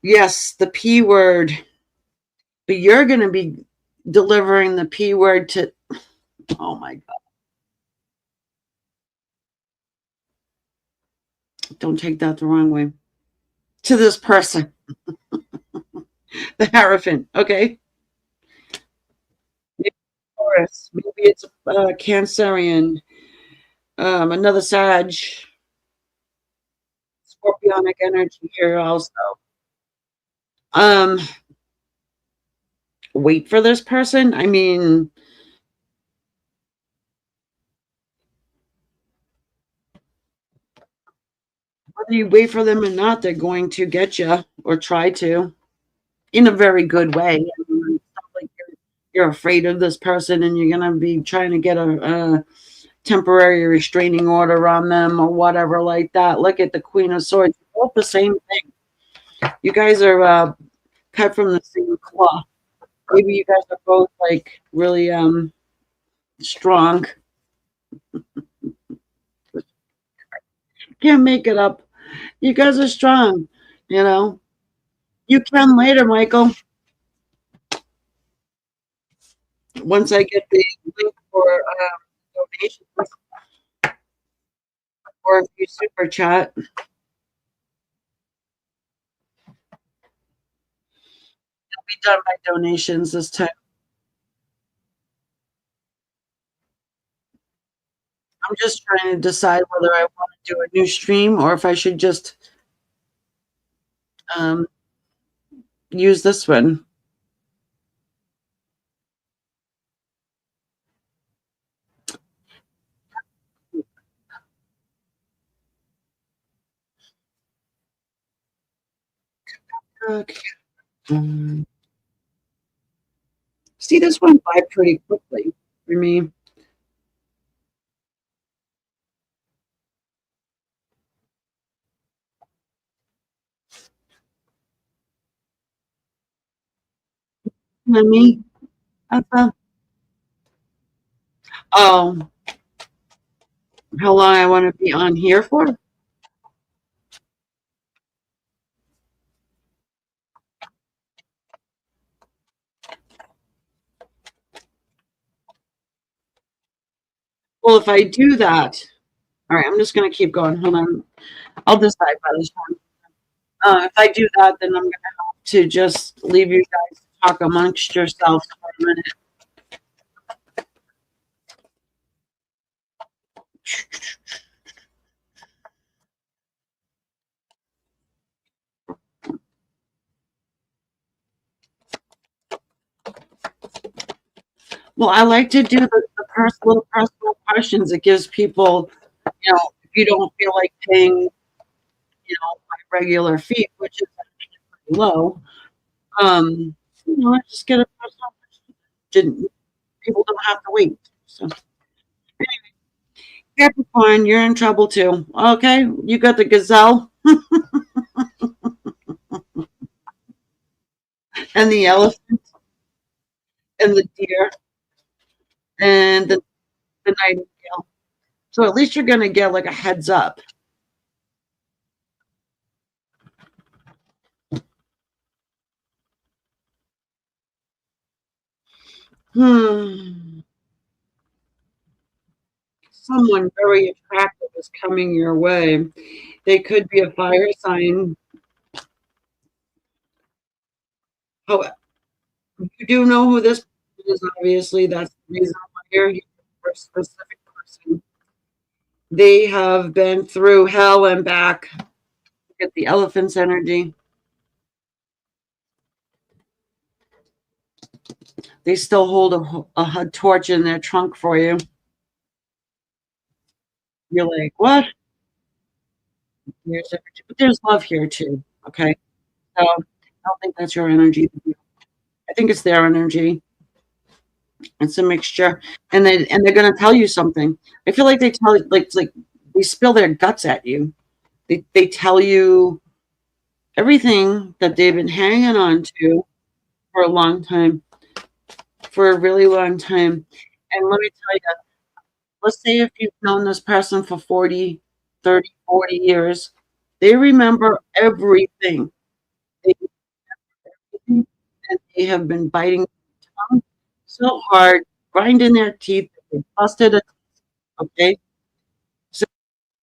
yes, the P word. But you're going to be delivering the P word to, oh my God, don't take that the wrong way. To this person, the Hierophant, okay? Maybe Taurus, maybe it's a Cancerian, another Sag. scorpionic energy here also. Um, Wait for this person. I mean, whether you wait for them or not, they're going to get you or try to in a very good way. I mean, it's not like you're afraid of this person and you're going to be trying to get a temporary restraining order on them or whatever like that. Look at the Queen of Swords. Both the same thing. You guys are cut from the same cloth. Maybe you guys are both like really strong. Can't make it up. You guys are strong, you know. You can later, Michael. Once I get the link for donations or if you super chat, it'll be done by donations this time. I'm just trying to decide whether I want to do a new stream or if I should just um, use this one. Okay. See, this went by pretty quickly for me. Let me. Oh, how long I want to be on here for? Well, if I do that, all right, I'm just going to keep going. Hold on. I'll decide by this time. If I do that, then I'm going to have to just leave you guys to talk amongst yourselves for a minute. Well, I like to do the personal questions. It gives people, if you don't feel like paying, my regular fee, which is pretty low, just get a personal question. People don't have to wait. So, Capricorn, you're in trouble too. Okay, you got the gazelle and the elephant and the deer and the nightingale. So at least you're gonna get like a heads up. Hmm. Someone very attractive is coming your way. They could be a fire sign. However, you do know who this person is, obviously. That's the reason why you're here for a specific person. They have been through hell and back. Get the elephant's energy. They still hold a torch in their trunk for you. You're like, what? But there's love here too. Okay. So I don't think that's your energy. I think it's their energy. It's a mixture. And they're gonna tell you something. I feel like they tell like they spill their guts at you. They tell you everything that they've been hanging on to for a long time, for a really long time. And let me tell you, let's say if you've known this person for 40, 30, 40 years, they remember everything. They remember everything, and they have been biting their tongue so hard, grinding their teeth, they busted it. Okay. So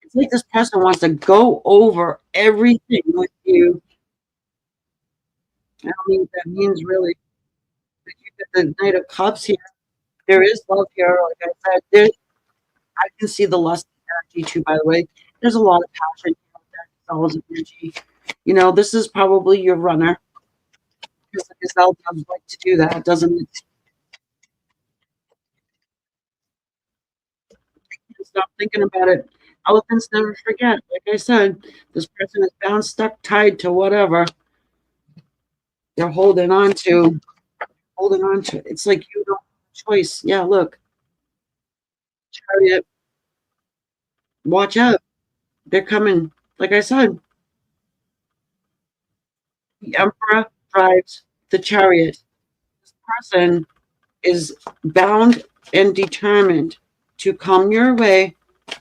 it's like this person wants to go over everything with you. I don't mean what that means really. But you get the Knight of Cups here. There is love here. Like I said, I can see the lust energy too, by the way. There's a lot of passion here. gazelle's energy. You know, this is probably your runner because the gazelle does like to do that, doesn't it? Stop thinking about it. Elephants never forget. Like I said, this person is bound, stuck, tied to whatever they're holding on to. It's like you don't have a choice. Yeah, look, Chariot, watch out. They're coming. Like I said, the Emperor drives the chariot. This person is bound and determined to come your way,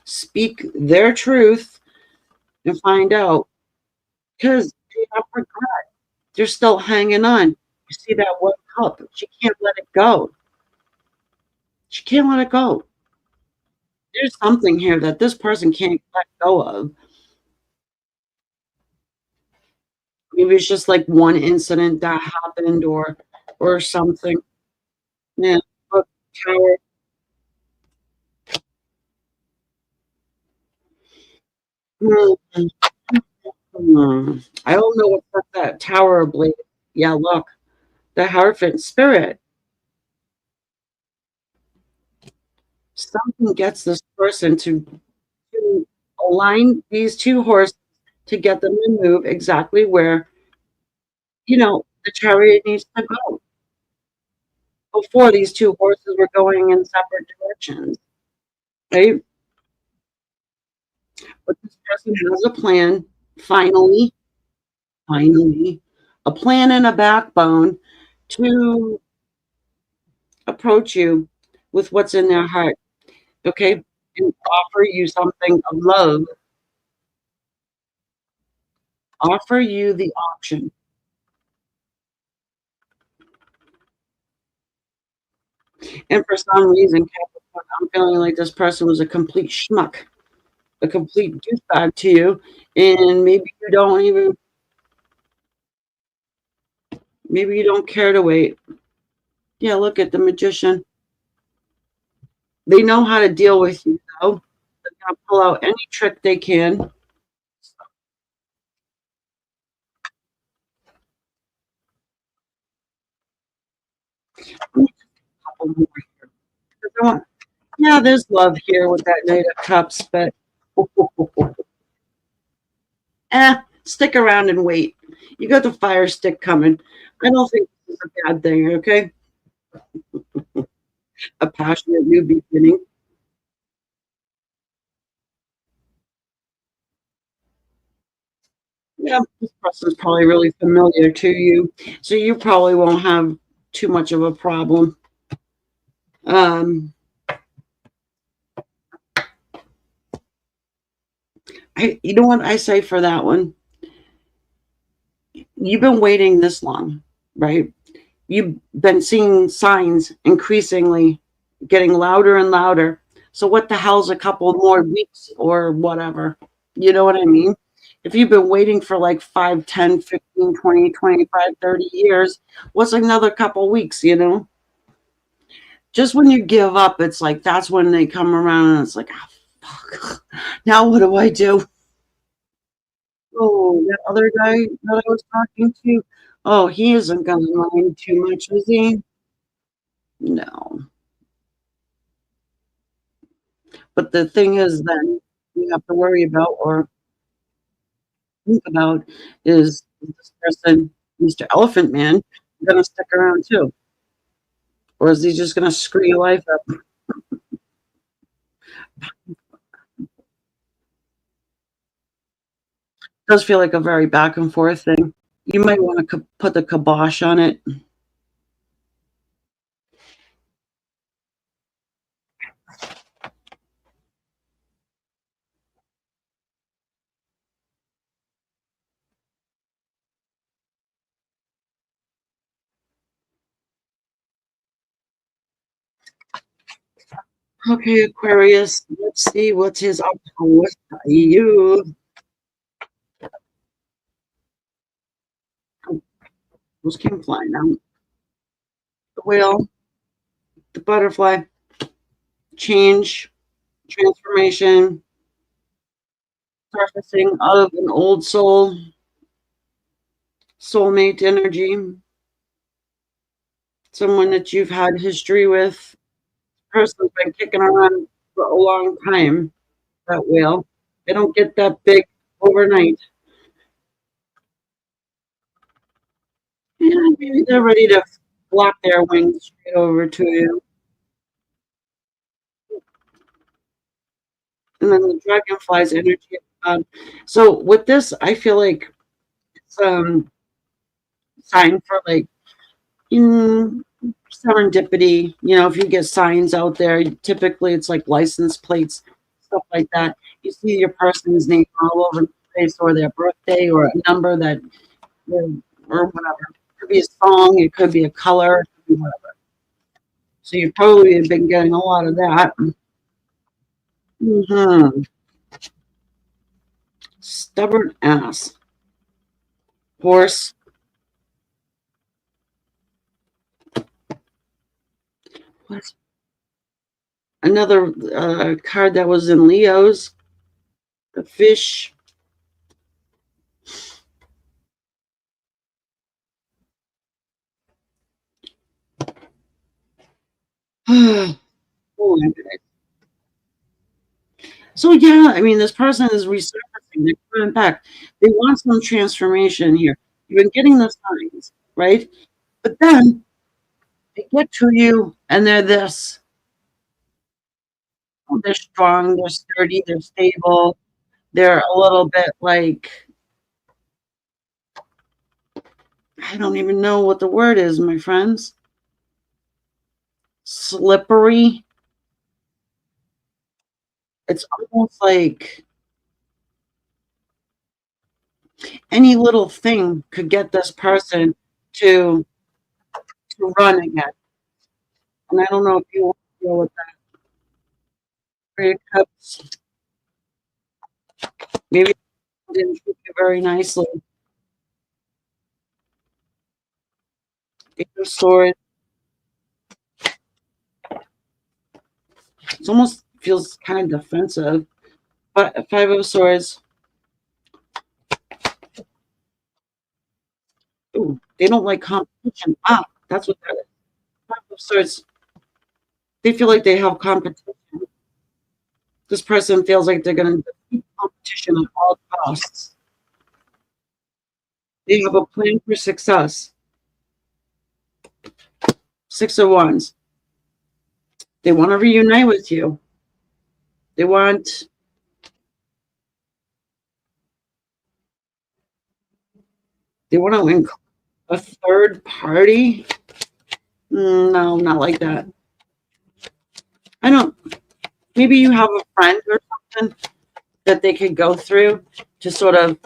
speak their truth, and find out. Because they have regret. They're still hanging on. You see that one cup? She can't let it go. She can't let it go. There's something here that this person can't let go of. Maybe it's just like one incident that happened or something. Yeah. But Tower. Hmm. I don't know what's that Tower blade. Yeah, look, the Hierophant spirit. Something gets this person to align these two horses to get them to move exactly where, the chariot needs to go. Before, these two horses were going in separate directions, right? But this person has a plan, finally, finally, a plan and a backbone to approach you with what's in their heart, okay? And offer you something of love, offer you the option. And for some reason, Capricorn, I'm feeling like this person was a complete schmuck, a complete douchebag to you, and maybe you don't care to wait. Yeah, look at the magician. They know how to deal with you, though. They're gonna pull out any trick they can. Couple more here. Yeah, there's love here with that Knight of Cups, but stick around and wait. You got the fire stick coming. I don't think this is a bad thing, okay? A passionate new beginning. Yeah, this person's probably really familiar to you, so you probably won't have too much of a problem. You know what I say for that one? You've been waiting this long, right? You've been seeing signs increasingly getting louder and louder. So what the hell's a couple more weeks or whatever? You know what I mean? If you've been waiting for like 5, 10, 15, 20, 25, 30 years, what's another couple weeks, Just when you give up, it's like that's when they come around and it's like, oh, fuck. Now what do I do? Oh, that other guy that I was talking to, oh, he isn't going to mind too much, is he? No. But the thing is, then you have to worry about or think about is this person, Mr. Elephant Man, going to stick around too? Or is he just going to screw your life up? It does feel like a very back and forth thing. You might want to put the kibosh on it. Okay, Aquarius, let's see what's his up with you. Those came flying out. The whale, the butterfly, change, transformation, surfacing of an old soul, soulmate energy, someone that you've had history with. Person's been kicking around for a long time. That whale. They don't get that big overnight. Yeah, maybe they're ready to flap their wings straight over to you. And then the dragonfly's energy. So with this, I feel like it's sign for like serendipity. You know, if you get signs out there, typically it's like license plates, stuff like that. You see your person's name all over the place, or their birthday, or a number that, or whatever. It could be a song, it could be a color, it could be whatever. So you probably have been getting a lot of that. Stubborn ass. Horse. What? Another card that was in Leo's. The fish. Oh, my goodness. So yeah, I mean, this person is resurfacing. They're coming back. They want some transformation here. You've been getting the signs, right? But then they get to you, and they're this. Oh, they're strong. They're sturdy. They're stable. They're a little bit like, I don't even know what the word is, my friends. Slippery. It's almost like any little thing could get this person to run again. And I don't know if you want to deal with that. Three of Cups. Maybe it didn't treat you very nicely. Eight of Swords. It almost feels kind of defensive. But Five of Swords. Ooh, they don't like competition. Ah, that's what that is. Five of Swords. They feel like they have competition. This person feels like they're going to defeat competition at all costs. They have a plan for success. Six of Wands. They want to reunite with you. They want to include a third party. No, not like that. I don't. Maybe you have a friend or something that they could go through to sort of,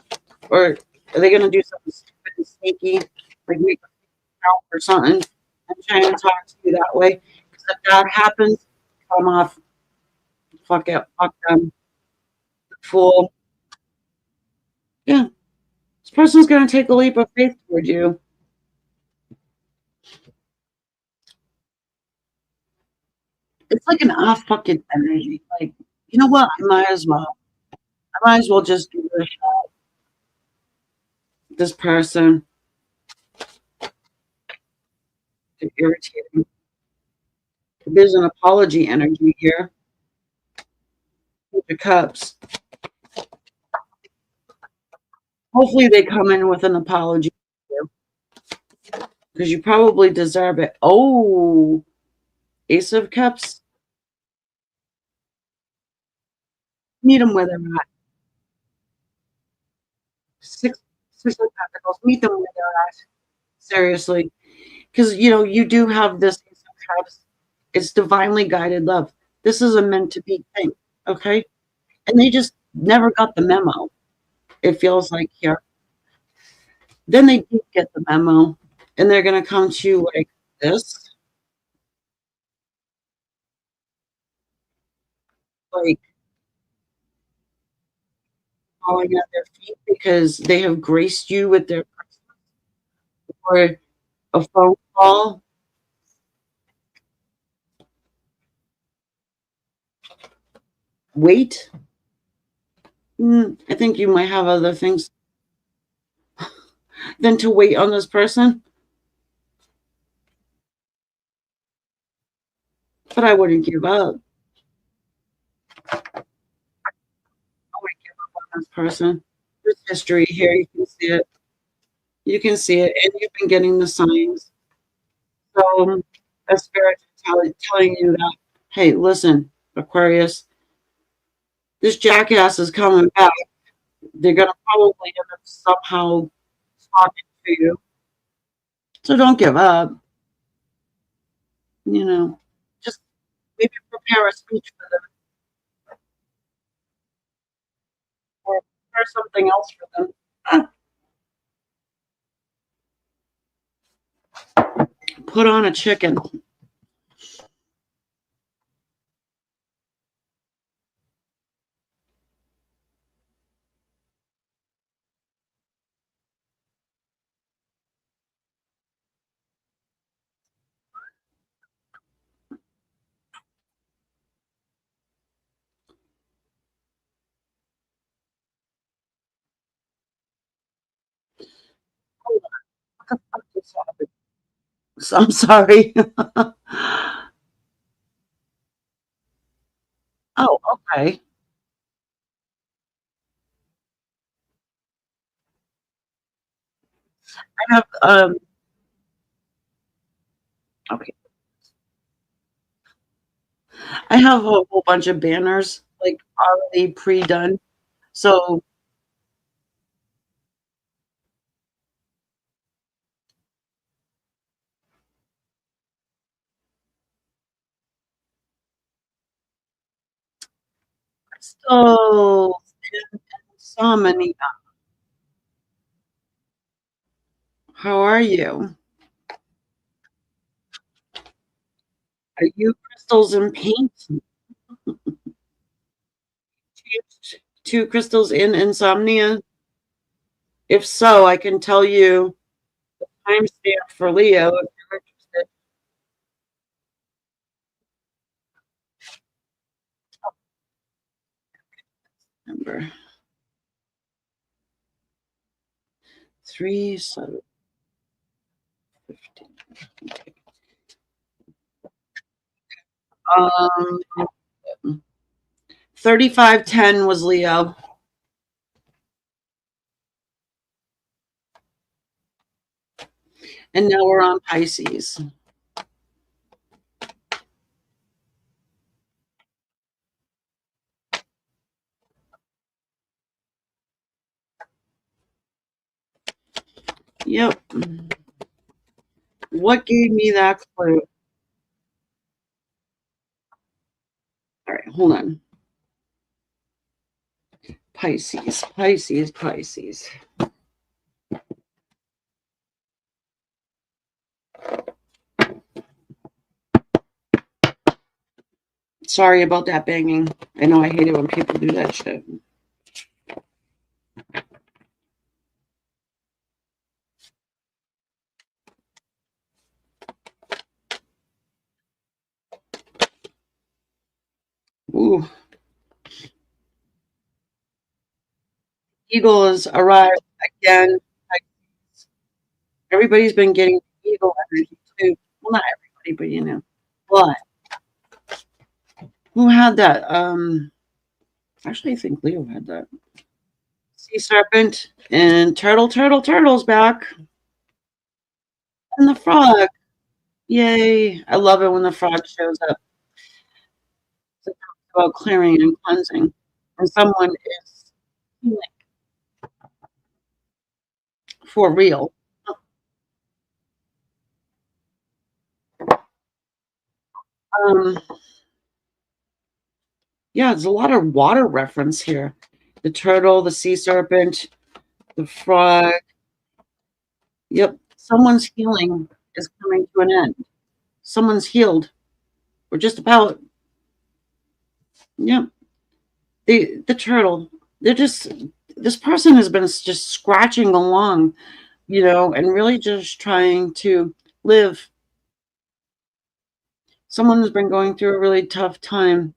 or are they going to do something stupid and sneaky, like make a account or something and try and talk to you that way? Because if that happens, come off. Fuck it. Fuck them. Fool. Yeah. This person's going to take a leap of faith toward you. It's like an off fucking energy. Like, you know what? I might as well. I might as well just give it a shot. This person is irritating. There's an apology energy here. Page of Cups. Hopefully they come in with an apology because you probably deserve it. Oh, Ace of Cups. Meet them where they're at. Six of Pentacles. Meet them where they're at. Seriously. Because, you know, you do have this Ace of Cups. It's divinely guided love. This is a meant to be thing. Okay. And they just never got the memo. It feels like here. Then they do get the memo, and they're going to come to you like this, like falling at their feet because they have graced you with their or a phone call. Wait, I think you might have other things than to wait on this person, but I wouldn't give up. I wouldn't give up on this person. There's history here. You can see it. You can see it, and you've been getting the signs. So a spirit telling you that, hey, listen, Aquarius, this jackass is coming back. They're gonna probably end up somehow talking to you. So don't give up. You know, just maybe prepare a speech for them or prepare something else for them. Put on a chicken. I'm sorry. Oh, okay. I have okay. I have a whole bunch of banners like already pre-done. So crystals and insomnia. How are you? Are you crystals and paint? Two crystals in insomnia? If so, I can tell you timestamp for Leo if you're interested. Number 3/7/15. 3510 was Leo, and now we're on Pisces. Yep. What gave me that clue? All right, hold on. Pisces, Pisces, Pisces. Sorry about that banging. I know I hate it when people do that shit. Ooh. Eagle has arrived again. Everybody's been getting eagle energy too. Well, not everybody, but you know. But who had that? Actually, I think Leo had that. Sea serpent and turtle's back. And the frog. Yay. I love it when the frog shows up. It's about clearing and cleansing. And someone is healing for real. Um, yeah, there's a lot of water reference here. The turtle, the sea serpent, the frog. Yep. Someone's healing is coming to an end. Someone's healed. We're just about. Yep. The turtle. They're just this person has been just scratching along, you know, and really just trying to live. Someone has been going through a really tough time.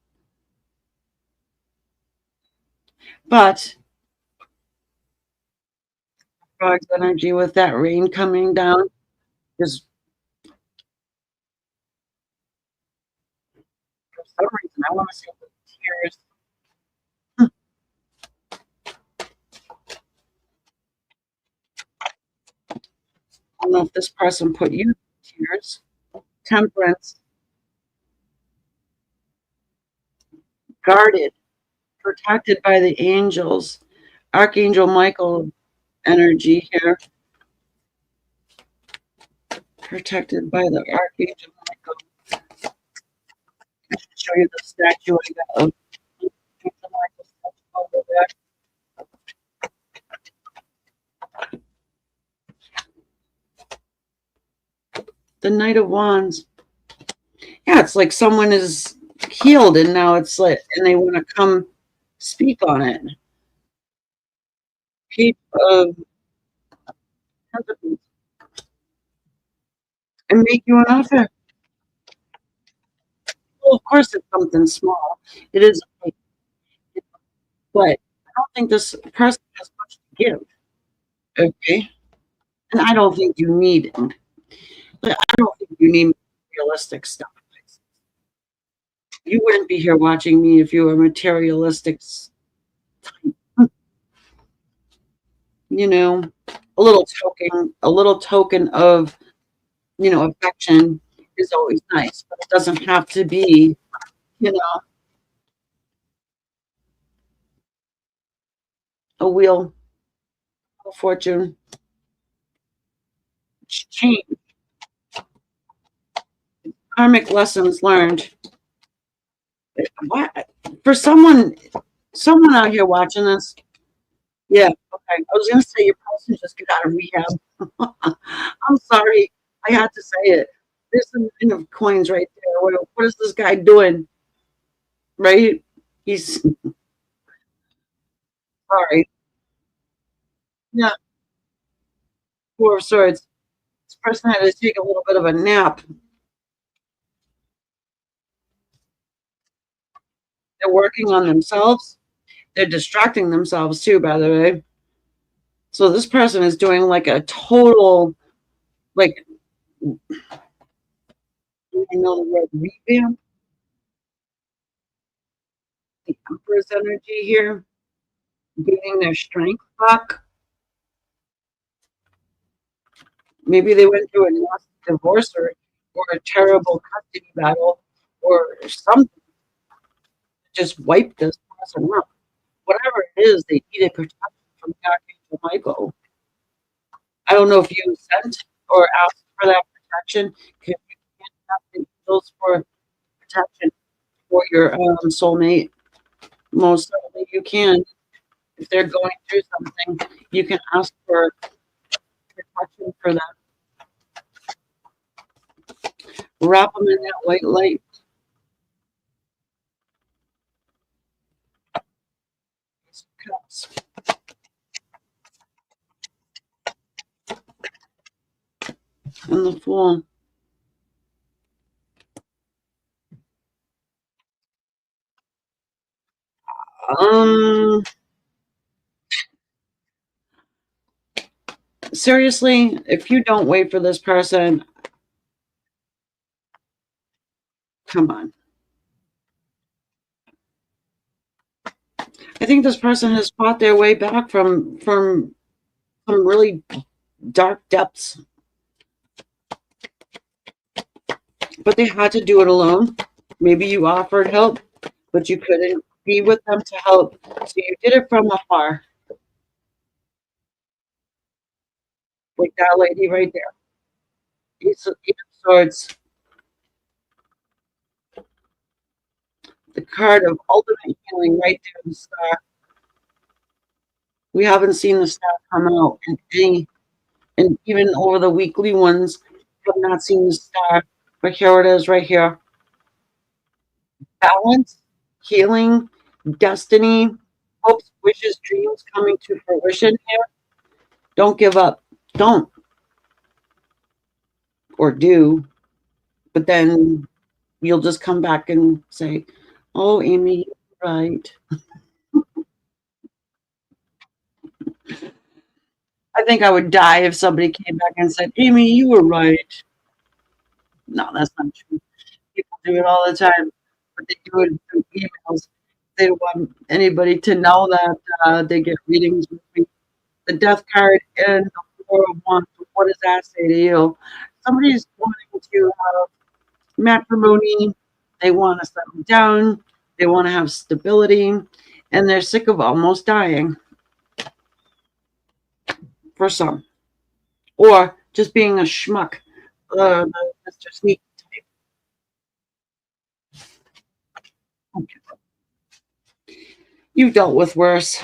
But Frog's energy with that rain coming down is, for some reason, I want to say the tears. I don't know if this person put you in tears. Temperance, guarded, protected by the angels. Archangel Michael energy here. Protected by the Archangel Michael. I should show you the statue I got of Archangel Michael statue over there. The Knight of Wands. Yeah, it's like someone is healed and now it's like, and they want to come speak on it. Page of Pentacles. And make you an offer. Well, of course, it's something small. It is, but I don't think this person has much to give. Okay. And I don't think you need it. But I don't think you need realistic stuff. You wouldn't be here watching me if you were materialistic type. You know, a little token of, affection is always nice, but it doesn't have to be, a wheel of fortune. Change. Karmic lessons learned. What? For someone out here watching this, yeah, okay. I was gonna say your person just got out of rehab. I'm sorry, I had to say it. There's some coins right there. What is this guy doing? Right? He's sorry. Yeah, Four of Swords. This person had to take a little bit of a nap. They're working on themselves. They're distracting themselves too, by the way. So this person is doing like a total, like, I know the word revamp. The Emperor's energy here, gaining their strength back. Maybe they went through a nasty divorce or a terrible custody battle or something. Just wiped this person out. Whatever it is, they needed protection from the Archangel Michael. I don't know if you sent or asked for that protection. Because you can't ask the angels for protection for your soulmate. Most certainly you can. If they're going through something, you can ask for protection for them. Wrap them in that white light. Cups. And the Fool. Seriously, if you don't wait for this person, come on. I think this person has fought their way back from some really dark depths. But they had to do it alone. Maybe you offered help, but you couldn't be with them to help. So you did it from afar. Like that lady right there. Eight of Swords. The card of ultimate healing right there, the star. We haven't seen the star come out in any, and even over the weekly ones, have not seen the star. But here it is right here. Balance, healing, destiny, hopes, wishes, dreams coming to fruition here. Don't give up. Don't. Or do. But then you'll just come back and say, oh, Amy, you're right. I think I would die if somebody came back and said, Amy, you were right. No, that's not true. People do it all the time, but they do it through emails. They don't want anybody to know that they get readings with me. The death card and the four of wands. What does that say to you? Somebody's wanting to have matrimony. They want to settle down. They want to have stability, and they're sick of almost dying. For some, or just being a schmuck, the Mr. Sneak type. Okay. You've dealt with worse.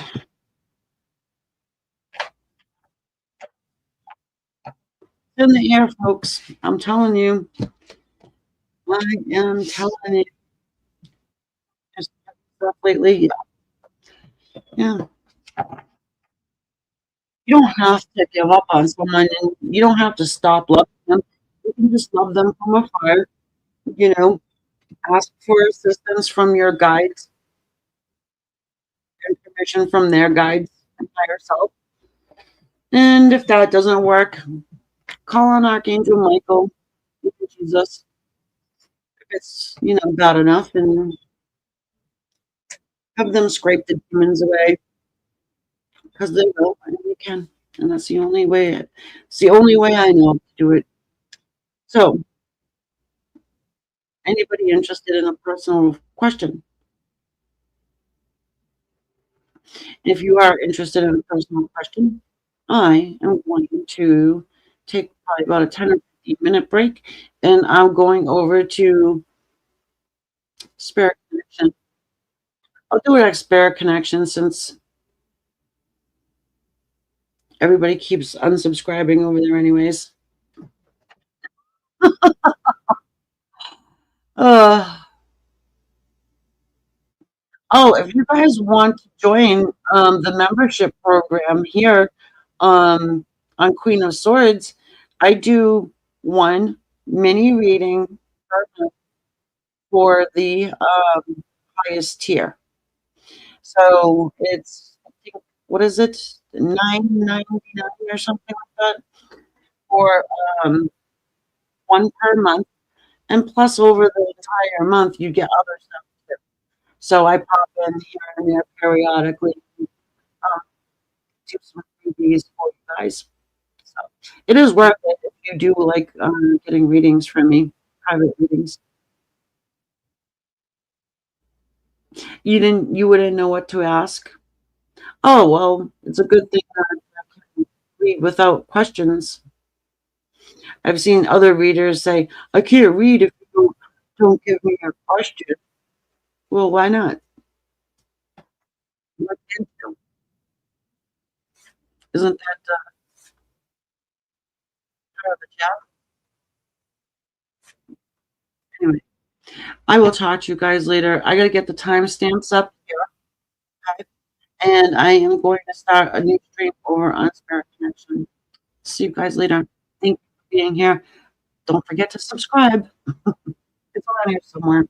In the air, folks. I'm telling you. I am telling you. Just stuff lately. Yeah. You don't have to give up on someone, and you don't have to stop loving them. You can just love them from afar. You know, ask for assistance from your guides, information from their guides and higher self. And if that doesn't work, call on Archangel Michael, Jesus, if it's bad enough, and have them scrape the demons away, because they will, and they can, and that's the only way. It's the only way I know to do it. So, anybody interested in a personal question? If you are interested in a personal question, I am going to take probably about a 10 or 15-minute break, and I'm going over to Spirit Connection. I'll do it at Spirit Connection since everybody keeps unsubscribing over there anyways. uh, oh, if you guys want to join the membership program here on Queen of Swords, I do one mini reading per month for the highest tier. So it's, I think, what is it, $9.99 or something like that for one per month, and plus over the entire month you get other stuff too. So I pop in here and there periodically, do some freebies for you guys. So it is worth it if you do like getting readings from me, private readings. You wouldn't know what to ask. Oh well, it's a good thing that I can read without questions. I've seen other readers say, I can't read if you don't give me a question. Well, why not? What can you? Isn't that part of the job? Anyway, I will talk to you guys later. I got to get the timestamps up here. Okay? And I am going to start a new stream over on Spirit Connection. See you guys later. Thank you for being here. Don't forget to subscribe. It's around here somewhere.